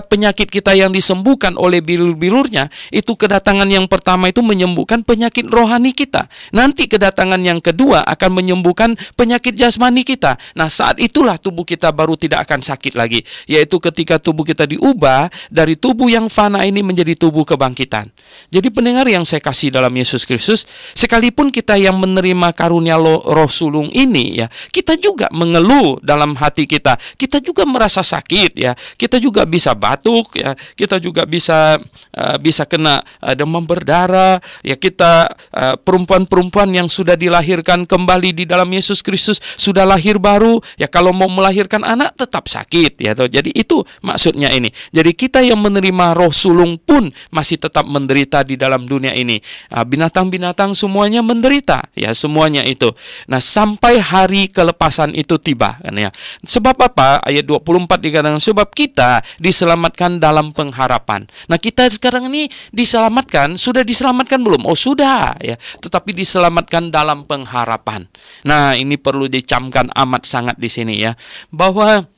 penyakit kita yang disembuhkan oleh bilur-bilurnya, itu kedatangan yang pertama itu menyembuhkan penyakit rohani kita. Nanti kedatangan yang kedua akan menyembuhkan penyakit jasmani kita. Nah, saat itulah tubuh kita baru tidak akan sakit lagi, yaitu ketika tubuh kita diubah dari tubuh yang fana ini menjadi tubuh kebangkitan. Jadi pendengar yang saya kasih dalam Yesus Kristus, sekalipun kita yang menerima karunia roh sulung ini, ya, kita juga mengeluh dalam hati kita. Kita juga merasa sakit, ya. Kita juga bisa batuk, ya. Kita juga bisa kena demam berdarah, ya. Kita perempuan-perempuan yang sudah dilahirkan kembali di dalam Yesus Kristus, sudah lahir baru, ya, kalau mau melahirkan anak tetap sakit, ya. Jadi itu maksudnya ini. ini. Jadi kita yang menerima roh sulung pun masih tetap menderita di dalam dunia ini. Binatang-binatang semuanya menderita, ya semuanya itu. Nah, sampai hari kelepasan itu tiba, kan ya. Sebab apa? Ayat 24 dikatakan sebab kita diselamatkan dalam pengharapan. Nah, kita sekarang ini diselamatkan, sudah diselamatkan belum? Oh, sudah, ya. Tetapi diselamatkan dalam pengharapan. Nah, ini perlu dicamkan amat sangat di sini ya, bahwa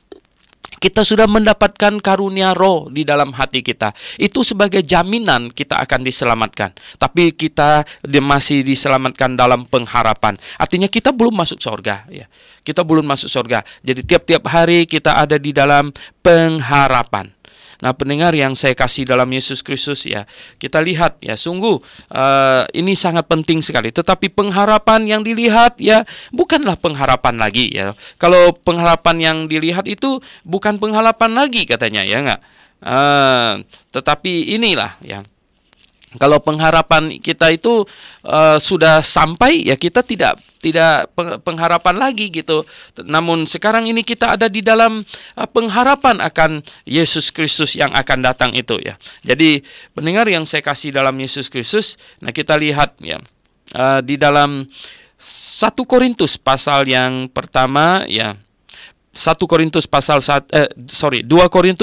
kita sudah mendapatkan karunia roh di dalam hati kita. Itu sebagai jaminan kita akan diselamatkan. Tapi kita masih diselamatkan dalam pengharapan. Artinya kita belum masuk surga, ya. Kita belum masuk surga. Jadi tiap-tiap hari kita ada di dalam pengharapan. Nah, pendengar yang saya kasih dalam Yesus Kristus, ya, kita lihat ya, sungguh ini sangat penting sekali. Tetapi pengharapan yang dilihat ya bukanlah pengharapan lagi ya. Kalau pengharapan yang dilihat itu bukan pengharapan lagi katanya, ya enggak. Tetapi inilah ya. Kalau pengharapan kita itu sudah sampai, ya kita tidak pengharapan lagi gitu. Namun sekarang ini kita ada di dalam pengharapan akan Yesus Kristus yang akan datang itu ya. Jadi pendengar yang saya kasih dalam Yesus Kristus, nah kita lihat ya di dalam 1 Korintus pasal yang pertama ya. 2 Korintus pasal 1 ayat 10. 2 Korintus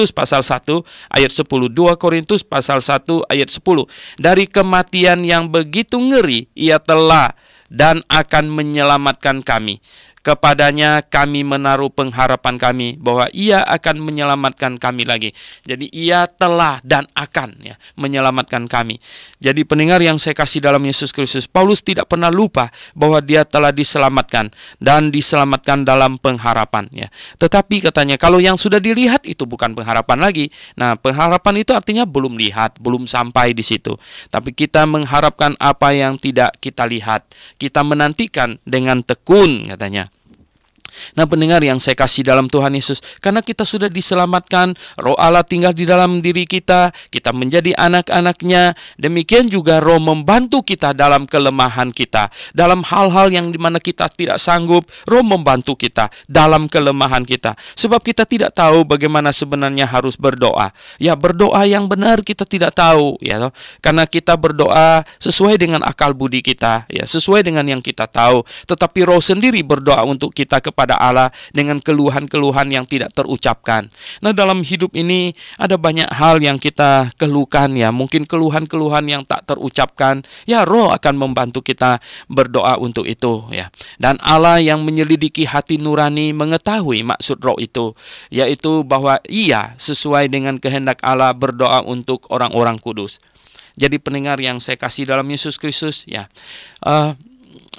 pasal 1 ayat 10. Dari kematian yang begitu ngeri ia telah dan akan menyelamatkan kami. Kepadanya kami menaruh pengharapan kami bahwa ia akan menyelamatkan kami lagi. Jadi ia telah dan akan ya menyelamatkan kami. Jadi pendengar yang saya kasih dalam Yesus Kristus, Paulus tidak pernah lupa bahwa dia telah diselamatkan dan diselamatkan dalam pengharapan ya. Tetapi katanya kalau yang sudah dilihat itu bukan pengharapan lagi. Nah, pengharapan itu artinya belum lihat, belum sampai di situ. Tapi kita mengharapkan apa yang tidak kita lihat. Kita menantikan dengan tekun katanya. Nah, pendengar yang saya kasih dalam Tuhan Yesus, karena kita sudah diselamatkan, roh Allah tinggal di dalam diri kita, kita menjadi anak-anaknya, demikian juga roh membantu kita dalam kelemahan kita, dalam hal-hal yang dimana kita tidak sanggup, roh membantu kita dalam kelemahan kita, sebab kita tidak tahu bagaimana sebenarnya harus berdoa. Ya, berdoa yang benar kita tidak tahu, ya, karena kita berdoa sesuai dengan akal budi kita, ya, sesuai dengan yang kita tahu, tetapi roh sendiri berdoa untuk kita kepada Allah dengan keluhan-keluhan yang tidak terucapkan. Nah, dalam hidup ini ada banyak hal yang kita keluhkan ya, mungkin keluhan-keluhan yang tak terucapkan. Ya, roh akan membantu kita berdoa untuk itu ya. Dan Allah yang menyelidiki hati nurani mengetahui maksud roh itu, yaitu bahwa ia sesuai dengan kehendak Allah berdoa untuk orang-orang kudus. Jadi pendengar yang saya kasih dalam Yesus Kristus ya,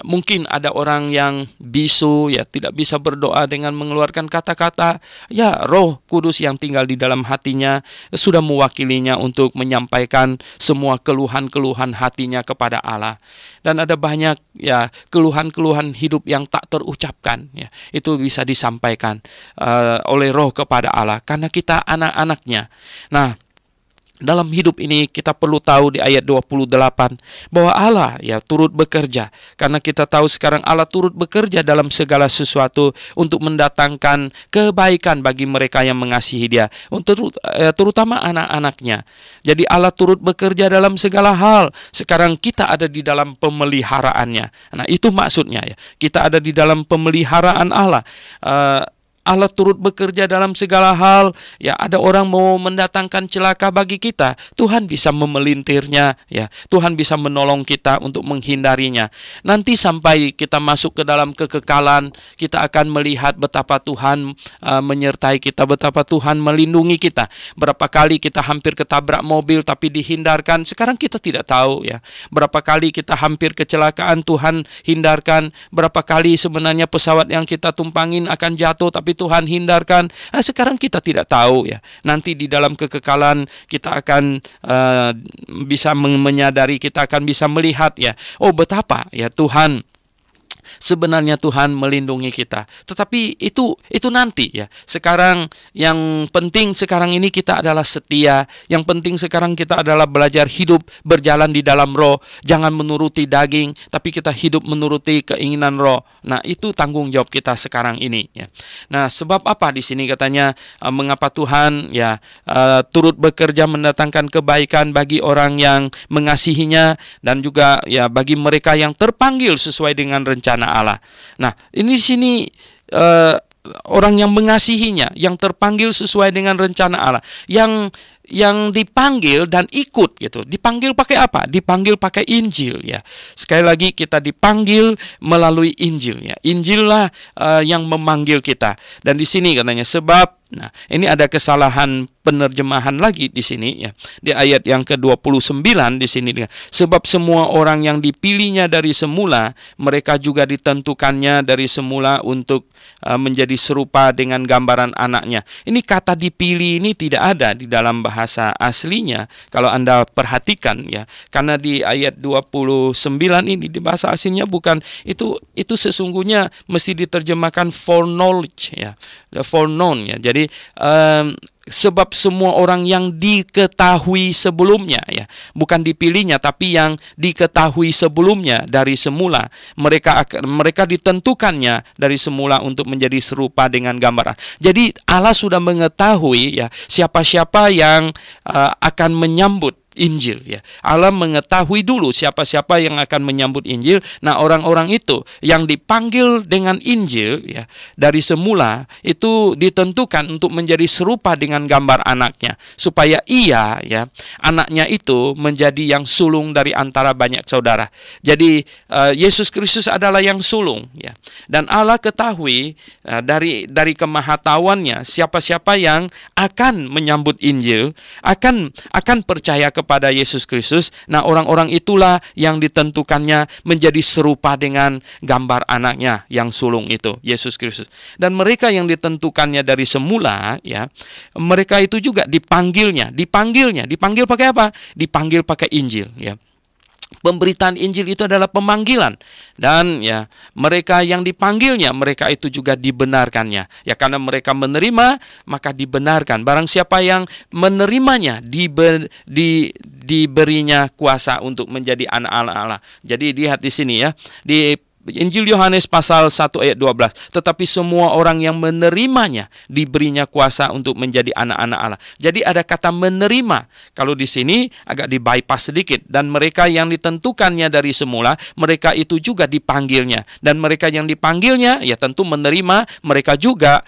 mungkin ada orang yang bisu ya, tidak bisa berdoa dengan mengeluarkan kata-kata. Ya, Roh Kudus yang tinggal di dalam hatinya sudah mewakilinya untuk menyampaikan semua keluhan-keluhan hatinya kepada Allah. Dan ada banyak ya keluhan-keluhan hidup yang tak terucapkan ya. Itu bisa disampaikan oleh Roh kepada Allah karena kita anak-anaknya. Nah, dalam hidup ini kita perlu tahu di ayat 28 bahwa Allah ya turut bekerja. Karena kita tahu sekarang Allah turut bekerja dalam segala sesuatu untuk mendatangkan kebaikan bagi mereka yang mengasihi Dia, terutama anak-anaknya. Jadi Allah turut bekerja dalam segala hal. Sekarang kita ada di dalam pemeliharaannya. Nah, itu maksudnya ya. Kita ada di dalam pemeliharaan Allah. Allah turut bekerja dalam segala hal. Ya, ada orang mau mendatangkan celaka bagi kita, Tuhan bisa memelintirnya ya. Tuhan bisa menolong kita untuk menghindarinya. Nanti sampai kita masuk ke dalam kekekalan, kita akan melihat betapa Tuhan menyertai kita, betapa Tuhan melindungi kita. Berapa kali kita hampir ketabrak mobil tapi dihindarkan, sekarang kita tidak tahu ya. Berapa kali kita hampir kecelakaan, Tuhan hindarkan. Berapa kali sebenarnya pesawat yang kita tumpangin akan jatuh tapi Tuhan hindarkan. Nah, sekarang kita tidak tahu ya. Nanti di dalam kekekalan kita akan bisa menyadari, kita akan bisa melihat ya. Oh, betapa ya Tuhan Sebenarnya Tuhan melindungi kita, tetapi itu nanti ya. Sekarang yang penting sekarang ini kita adalah setia. Yang penting sekarang kita adalah belajar hidup berjalan di dalam roh, jangan menuruti daging, tapi kita hidup menuruti keinginan roh. Nah, itu tanggung jawab kita sekarang ini ya. Nah, sebab apa di sini katanya mengapa Tuhan ya turut bekerja mendatangkan kebaikan bagi orang yang mengasihinya, dan juga ya bagi mereka yang terpanggil sesuai dengan rencana Allah. Nah, ini di sini orang yang mengasihinya, yang terpanggil sesuai dengan rencana Allah, yang dipanggil dan ikut gitu. Dipanggil pakai apa? Dipanggil pakai Injil ya. Sekali lagi kita dipanggil melalui Injil ya. Injil lah yang memanggil kita. Dan di sini katanya sebab, nah ini ada kesalahan penerjemahan lagi di sini ya. Di ayat yang ke-29 di sini, sebab semua orang yang dipilihnya dari semula, mereka juga ditentukannya dari semula untuk menjadi serupa dengan gambaran anaknya. Ini kata dipilih ini tidak ada di dalam bahasa aslinya kalau Anda perhatikan ya. Karena di ayat 29 ini di bahasa aslinya bukan itu sesungguhnya mesti diterjemahkan foreknowledge ya. Foreknown ya. Jadi sebab semua orang yang diketahui sebelumnya ya, bukan dipilihnya tapi yang diketahui sebelumnya dari semula, mereka ditentukannya dari semula untuk menjadi serupa dengan gambaran. Jadi Allah sudah mengetahui ya siapa-siapa yang akan menyambut Injil ya. Allah mengetahui dulu siapa-siapa yang akan menyambut Injil. Nah, orang-orang itu yang dipanggil dengan Injil ya dari semula itu ditentukan untuk menjadi serupa dengan gambar anaknya, supaya ia ya anaknya itu menjadi yang sulung dari antara banyak saudara. Jadi Yesus Kristus adalah yang sulung ya. Dan Allah ketahui dari kemahatauannya siapa-siapa yang akan menyambut Injil, akan percaya kepada Yesus Kristus. Nah, orang-orang itulah yang ditentukannya menjadi serupa dengan gambar anaknya yang sulung itu, Yesus Kristus. Dan mereka yang ditentukannya dari semula ya, mereka itu juga dipanggil pakai apa? Dipanggil pakai Injil ya. Pemberitaan Injil itu adalah pemanggilan, dan ya mereka yang dipanggilnya, mereka itu juga dibenarkannya ya, karena mereka menerima maka dibenarkan. Barang siapa yang menerimanya diberinya kuasa untuk menjadi anak-anak Allah. Jadi lihat di sini ya, di Injil Yohanes pasal 1 ayat 12. Tetapi semua orang yang menerimanya diberinya kuasa untuk menjadi anak-anak Allah. Jadi ada kata menerima. Kalau di sini agak di-bypass sedikit. Dan mereka yang ditentukannya dari semula, mereka itu juga dipanggilnya. Dan mereka yang dipanggilnya, ya tentu menerima, mereka juga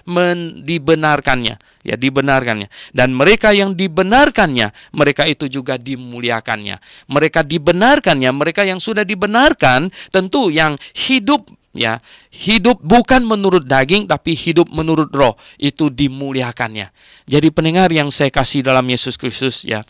dibenarkannya. Ya, dibenarkannya. Dan mereka yang dibenarkannya, mereka itu juga dimuliakannya. Mereka dibenarkannya, mereka yang sudah dibenarkan, tentu yang hidup ya, hidup bukan menurut daging tapi hidup menurut roh, itu dimuliakannya. Jadi pendengar yang saya kasih dalam Yesus Kristus ya,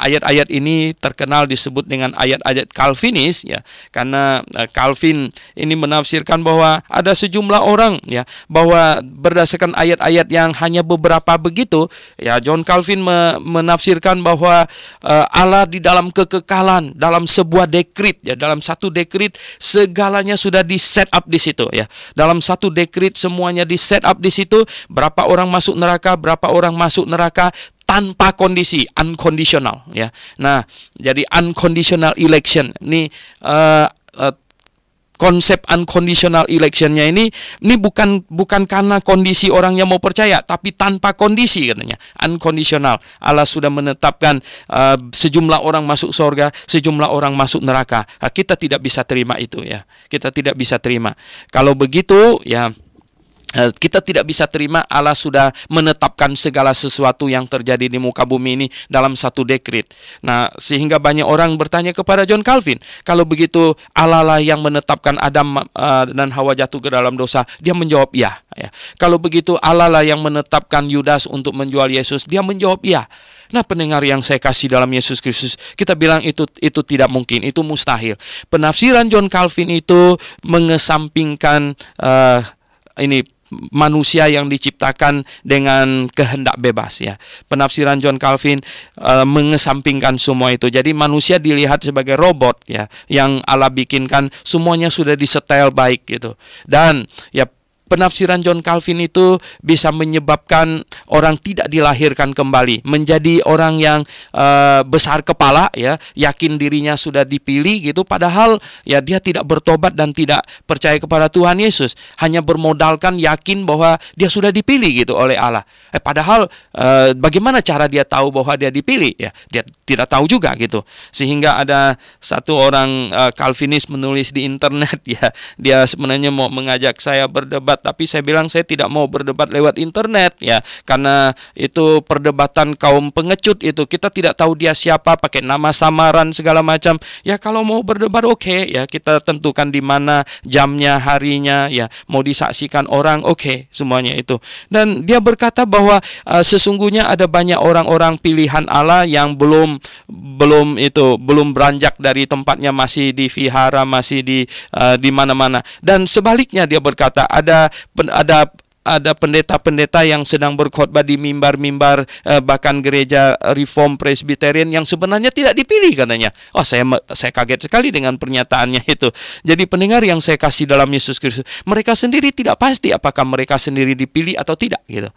ayat-ayat ini terkenal disebut dengan ayat-ayat Calvinis ya, karena Calvin ini menafsirkan bahwa ada sejumlah orang ya, bahwa berdasarkan ayat-ayat yang hanya beberapa begitu ya, John Calvin menafsirkan bahwa Allah di dalam kekekalan, dalam sebuah dekrit ya, dalam satu dekrit segalanya sudah di set up di situ ya. Dalam satu dekrit semuanya di set up di situ, berapa orang masuk neraka, berapa orang masuk neraka tanpa kondisi, unconditional ya. Nah, jadi unconditional election ini konsep unconditional electionnya ini bukan karena kondisi orang yang mau percaya, tapi tanpa kondisi katanya, unconditional. Allah sudah menetapkan sejumlah orang masuk surga, sejumlah orang masuk neraka. Kita tidak bisa terima itu ya. Kita tidak bisa terima. Kalau begitu ya, kita tidak bisa terima Allah sudah menetapkan segala sesuatu yang terjadi di muka bumi ini dalam satu dekrit. Nah, sehingga banyak orang bertanya kepada John Calvin, kalau begitu Allah lah yang menetapkan Adam dan Hawa jatuh ke dalam dosa. Dia menjawab ya. Kalau begitu Allah lah yang menetapkan Yudas untuk menjual Yesus. Dia menjawab ya. Nah, pendengar yang saya kasih dalam Yesus Kristus, kita bilang itu tidak mungkin, itu mustahil. Penafsiran John Calvin itu mengesampingkan manusia yang diciptakan dengan kehendak bebas ya. Penafsiran John Calvin mengesampingkan semua itu. Jadi manusia dilihat sebagai robot ya, yang Allah bikinkan semuanya sudah disetel baik gitu. Dan ya, penafsiran John Calvin itu bisa menyebabkan orang tidak dilahirkan kembali, menjadi orang yang besar kepala ya, yakin dirinya sudah dipilih gitu, padahal ya dia tidak bertobat dan tidak percaya kepada Tuhan Yesus, hanya bermodalkan yakin bahwa dia sudah dipilih gitu oleh Allah. Padahal bagaimana cara dia tahu bahwa dia dipilih ya? Dia tidak tahu juga gitu. Sehingga ada satu orang Calvinis menulis di internet ya, dia sebenarnya mau mengajak saya berdebat, tapi saya bilang saya tidak mau berdebat lewat internet ya, karena itu perdebatan kaum pengecut itu. Kita tidak tahu dia siapa, pakai nama samaran segala macam. Ya kalau mau berdebat oke, ya kita tentukan di mana jamnya, harinya ya, mau disaksikan orang oke, semuanya itu. Dan dia berkata bahwa sesungguhnya ada banyak orang-orang pilihan Allah yang belum beranjak dari tempatnya, masih di vihara, masih di mana-mana. Dan sebaliknya dia berkata ada pendeta-pendeta yang sedang berkhotbah di mimbar-mimbar bahkan gereja Reform Presbyterian yang sebenarnya tidak dipilih katanya. Oh, saya kaget sekali dengan pernyataannya itu. Jadi pendengar yang saya kasih dalam Yesus Kristus, mereka sendiri tidak pasti apakah mereka sendiri dipilih atau tidak gitu.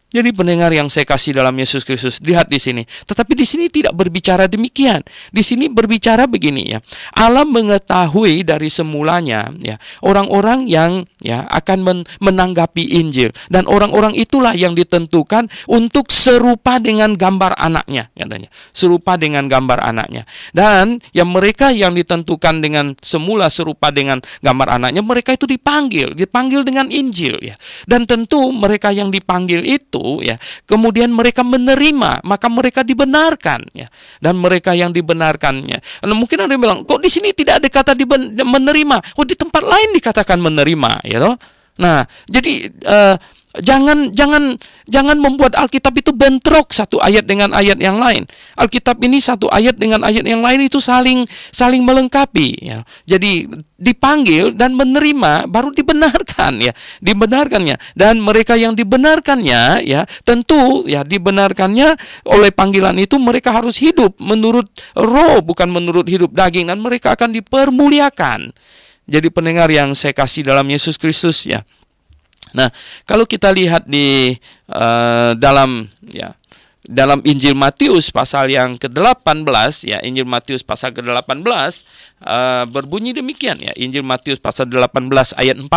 Jadi pendengar yang saya kasih dalam Yesus Kristus, lihat di sini. Tetapi di sini tidak berbicara demikian. Di sini berbicara begini ya. Allah mengetahui dari semulanya ya orang-orang yang ya akan menanggapi Injil, dan orang-orang itulah yang ditentukan untuk serupa dengan gambar anaknya katanya. Serupa dengan gambar anaknya. Dan yang mereka yang ditentukan dengan semula serupa dengan gambar anaknya, mereka itu dipanggil dengan Injil ya. Dan tentu mereka yang dipanggil itu ya, kemudian mereka menerima, maka mereka dibenarkan ya. Dan mereka yang dibenarkannya, mungkin ada yang bilang, kok di sini tidak ada kata menerima, kok di tempat lain dikatakan menerima ya toh? Nah, jadi jangan membuat Alkitab itu bentrok satu ayat dengan ayat yang lain. Alkitab ini satu ayat dengan ayat yang lain itu saling melengkapi ya. Jadi dipanggil dan menerima baru dibenarkan ya, dibenarkannya. Dan mereka yang dibenarkannya ya, tentu ya dibenarkannya oleh panggilan itu, mereka harus hidup menurut roh, bukan menurut hidup daging, dan mereka akan dipermuliakan. Jadi pendengar yang saya kasih dalam Yesus Kristus ya. Nah, kalau kita lihat di dalam Injil Matius pasal yang ke-18 ya, Injil Matius pasal ke-18 berbunyi demikian ya, Injil Matius pasal 18 ayat 14.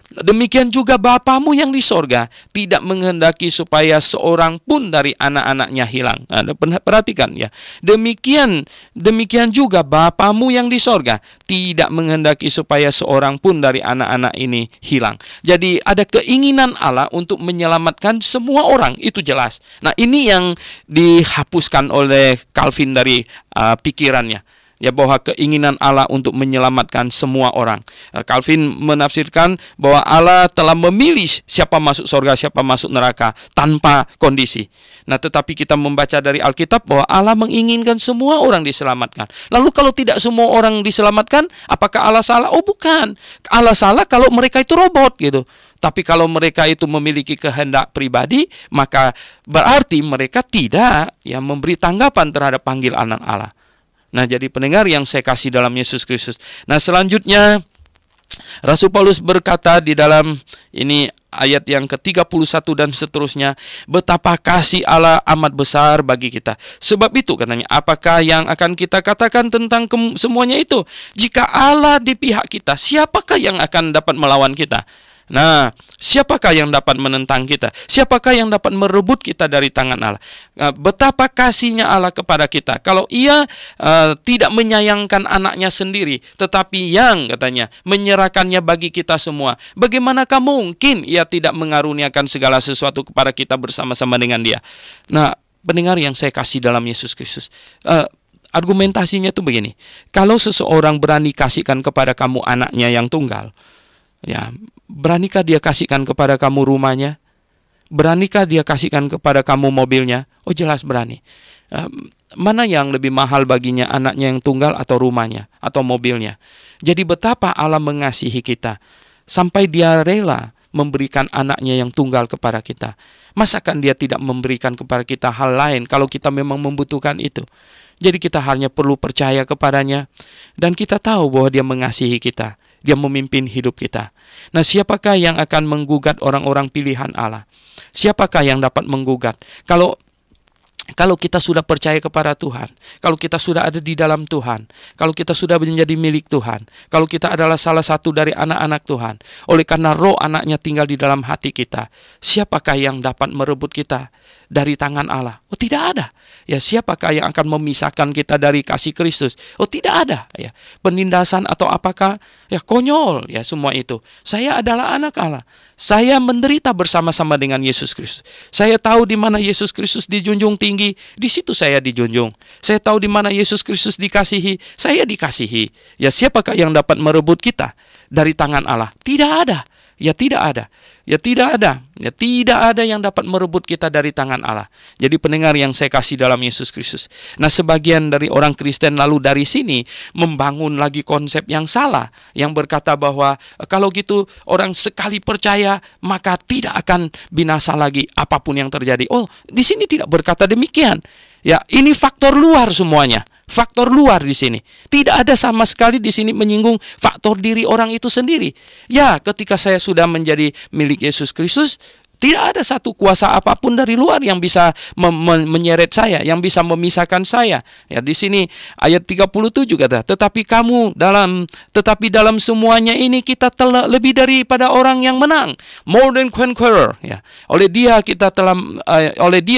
Demikian juga Bapamu yang di sorga tidak menghendaki supaya seorang pun dari anak-anaknya hilang. Nah, perhatikan ya. Demikian juga Bapamu yang di sorga tidak menghendaki supaya seorang pun dari anak-anak ini hilang. Jadi ada keinginan Allah untuk menyelamatkan semua orang, itu jelas. Nah, ini yang dihapuskan oleh Calvin dari pikirannya. Ya, bahwa keinginan Allah untuk menyelamatkan semua orang. Calvin menafsirkan bahwa Allah telah memilih siapa masuk surga, siapa masuk neraka tanpa kondisi. Nah, tetapi kita membaca dari Alkitab bahwa Allah menginginkan semua orang diselamatkan. Lalu kalau tidak semua orang diselamatkan, apakah Allah salah? Oh, bukan. Allah salah kalau mereka itu robot gitu. Tapi kalau mereka itu memiliki kehendak pribadi, maka berarti mereka tidak ya memberi tanggapan terhadap panggilan Allah. Nah, jadi pendengar yang saya kasih dalam Yesus Kristus. Nah, selanjutnya Rasul Paulus berkata di dalam ini ayat yang ke-31 dan seterusnya, betapa kasih Allah amat besar bagi kita. Sebab itu katanya, apakah yang akan kita katakan tentang semuanya itu? Jika Allah di pihak kita, siapakah yang akan dapat melawan kita? Nah, siapakah yang dapat menentang kita? Siapakah yang dapat merebut kita dari tangan Allah? Betapa kasihnya Allah kepada kita. Kalau Ia tidak menyayangkan anaknya sendiri, tetapi yang katanya menyerahkannya bagi kita semua, bagaimanakah mungkin Ia tidak mengaruniakan segala sesuatu kepada kita bersama-sama dengan Dia? Nah, pendengar yang saya kasih dalam Yesus Kristus, argumentasinya itu begini. Kalau seseorang berani kasihkan kepada kamu anaknya yang tunggal, ya, beranikah dia kasihkan kepada kamu rumahnya? Beranikah dia kasihkan kepada kamu mobilnya? Oh, jelas berani. Mana yang lebih mahal baginya, anaknya yang tunggal atau rumahnya atau mobilnya? Jadi betapa Allah mengasihi kita sampai Dia rela memberikan anaknya yang tunggal kepada kita? Masakan dia tidak memberikan kepada kita hal lain kalau kita memang membutuhkan itu? Jadi kita hanya perlu percaya kepadanya, dan kita tahu bahwa dia mengasihi kita. Dia memimpin hidup kita. Nah, siapakah yang akan menggugat orang-orang pilihan Allah? Siapakah yang dapat menggugat? Kalau kita sudah percaya kepada Tuhan, kalau kita sudah ada di dalam Tuhan, kalau kita sudah menjadi milik Tuhan, kalau kita adalah salah satu dari anak-anak Tuhan, oleh karena roh anaknya tinggal di dalam hati kita, siapakah yang dapat merebut kita dari tangan Allah? Oh, tidak ada. Ya, siapakah yang akan memisahkan kita dari kasih Kristus? Oh, tidak ada. Ya, penindasan atau apakah? Ya, konyol ya semua itu. Saya adalah anak Allah. Saya menderita bersama-sama dengan Yesus Kristus. Saya tahu di mana Yesus Kristus dijunjung tinggi, di situ saya dijunjung. Saya tahu di mana Yesus Kristus dikasihi, saya dikasihi. Ya, siapakah yang dapat merebut kita dari tangan Allah? Tidak ada. Ya, tidak ada. Ya, tidak ada. Ya, tidak ada yang dapat merebut kita dari tangan Allah. Jadi pendengar yang saya kasih dalam Yesus Kristus. Nah, sebagian dari orang Kristen lalu dari sini membangun lagi konsep yang salah, yang berkata bahwa kalau gitu orang sekali percaya maka tidak akan binasa lagi apapun yang terjadi. Oh, di sini tidak berkata demikian. Ya, ini faktor luar semuanya. Faktor luar di sini. Tidak ada sama sekali di sini menyinggung faktor diri orang itu sendiri. Ya, ketika saya sudah menjadi milik Yesus Kristus, tidak ada satu kuasa apapun dari luar yang bisa menyeret saya, yang bisa memisahkan saya. Ya, di sini ayat 37 kata, tetapi dalam semuanya ini kita telah lebih daripada orang yang menang, more than conqueror. Ya, oleh dia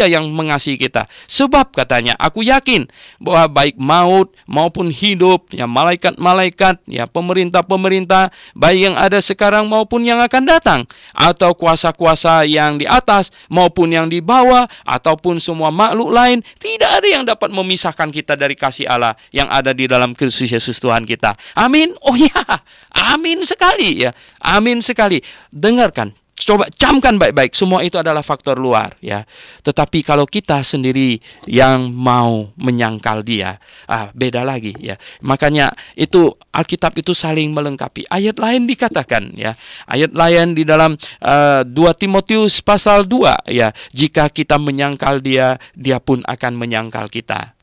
yang mengasihi kita. Sebab katanya, aku yakin bahwa baik maut maupun hidup, ya malaikat-malaikat, ya pemerintah-pemerintah, baik yang ada sekarang maupun yang akan datang, atau kuasa-kuasa yang di atas maupun yang di bawah, ataupun semua makhluk lain, tidak ada yang dapat memisahkan kita dari kasih Allah yang ada di dalam Kristus Yesus Tuhan kita. Amin. Oh ya, amin sekali ya. Amin sekali. Dengarkan, coba camkan baik-baik, semua itu adalah faktor luar ya. Tetapi kalau kita sendiri yang mau menyangkal dia, beda lagi ya. Makanya itu Alkitab itu saling melengkapi. Ayat lain dikatakan ya. Ayat lain di dalam 2 Timotius pasal 2 ya, jika kita menyangkal dia, dia pun akan menyangkal kita.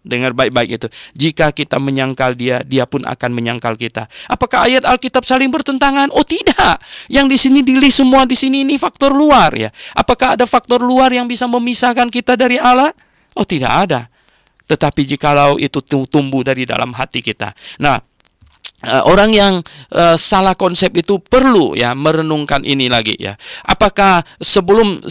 Dengar baik-baik itu. Jika kita menyangkal dia, dia pun akan menyangkal kita. Apakah ayat Alkitab saling bertentangan? Oh, tidak. Yang di sini dilist semua di sini ini faktor luar ya. Apakah ada faktor luar yang bisa memisahkan kita dari Allah? Oh, tidak ada. Tetapi jikalau itu tumbuh dari dalam hati kita. Nah, orang yang salah konsep itu perlu ya merenungkan ini lagi ya. Apakah sebelum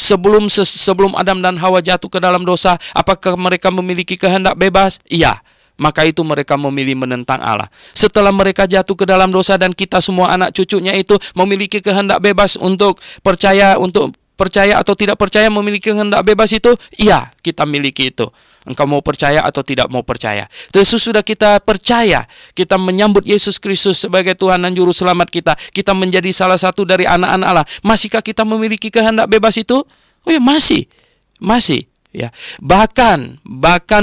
Adam dan Hawa jatuh ke dalam dosa, apakah mereka memiliki kehendak bebas? Iya. Maka itu mereka memilih menentang Allah. Setelah mereka jatuh ke dalam dosa dan kita semua anak cucunya itu memiliki kehendak bebas untuk percaya atau tidak percaya, memiliki kehendak bebas itu, iya, kita miliki itu. Engkau mau percaya atau tidak mau percaya. Sesudah kita percaya, kita menyambut Yesus Kristus sebagai Tuhan dan Juru Selamat kita, kita menjadi salah satu dari anak-anak Allah. Masihkah kita memiliki kehendak bebas itu? Oh ya, masih. Ya, bahkan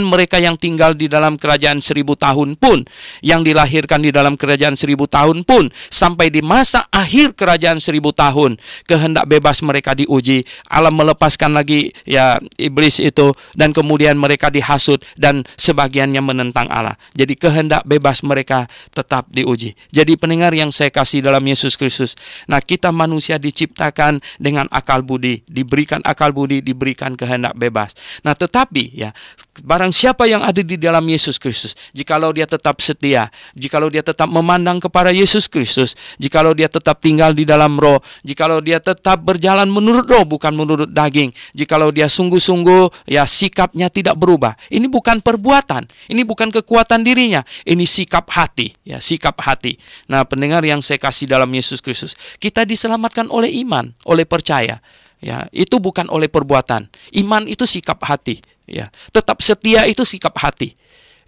mereka yang tinggal di dalam kerajaan 1000 tahun pun, yang dilahirkan di dalam kerajaan 1000 tahun pun, sampai di masa akhir kerajaan 1000 tahun, kehendak bebas mereka diuji. Allah melepaskan lagi ya iblis itu, dan kemudian mereka dihasut dan sebagiannya menentang Allah. Jadi kehendak bebas mereka tetap diuji. Jadi pendengar yang saya kasih dalam Yesus Kristus, nah kita manusia diciptakan dengan akal budi, diberikan akal budi, diberikan kehendak bebas. Nah, tetapi ya, barang siapa yang ada di dalam Yesus Kristus, jikalau dia tetap setia, jikalau dia tetap memandang kepada Yesus Kristus, jikalau dia tetap tinggal di dalam roh, jikalau dia tetap berjalan menurut roh bukan menurut daging, jikalau dia sungguh-sungguh ya sikapnya tidak berubah. Ini bukan perbuatan, ini bukan kekuatan dirinya, ini sikap hati, ya, sikap hati. Nah, pendengar yang saya kasih dalam Yesus Kristus, kita diselamatkan oleh iman, oleh percaya. Ya, itu bukan oleh perbuatan. Iman itu sikap hati, ya. Tetap setia itu sikap hati.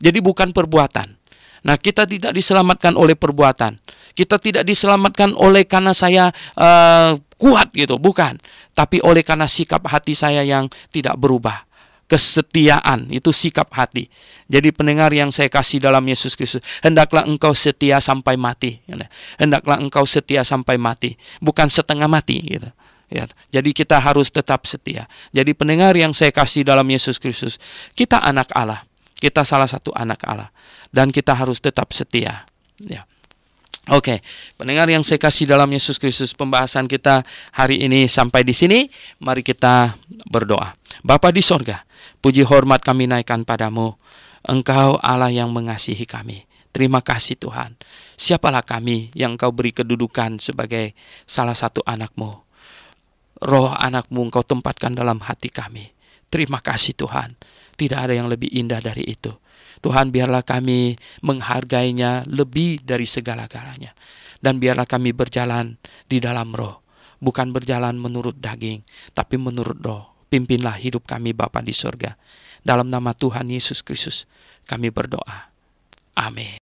Jadi bukan perbuatan. Nah, kita tidak diselamatkan oleh perbuatan. Kita tidak diselamatkan oleh karena saya kuat gitu, bukan. Tapi oleh karena sikap hati saya yang tidak berubah. Kesetiaan itu sikap hati. Jadi pendengar yang saya kasih dalam Yesus Kristus, hendaklah engkau setia sampai mati. Hendaklah engkau setia sampai mati, bukan setengah mati gitu. Ya, jadi kita harus tetap setia. Jadi pendengar yang saya kasih dalam Yesus Kristus, kita anak Allah. Kita salah satu anak Allah dan kita harus tetap setia. Ya. Oke, pendengar yang saya kasih dalam Yesus Kristus, pembahasan kita hari ini sampai di sini. Mari kita berdoa. Bapa di sorga, puji hormat kami naikkan padamu. Engkau Allah yang mengasihi kami. Terima kasih Tuhan. Siapalah kami yang Engkau beri kedudukan sebagai salah satu anak-Mu. Roh anak-Mu Engkau tempatkan dalam hati kami. Terima kasih Tuhan. Tidak ada yang lebih indah dari itu. Tuhan, biarlah kami menghargainya lebih dari segala-galanya. Dan biarlah kami berjalan di dalam roh. Bukan berjalan menurut daging, tapi menurut roh. Pimpinlah hidup kami Bapa di surga. Dalam nama Tuhan Yesus Kristus kami berdoa. Amin.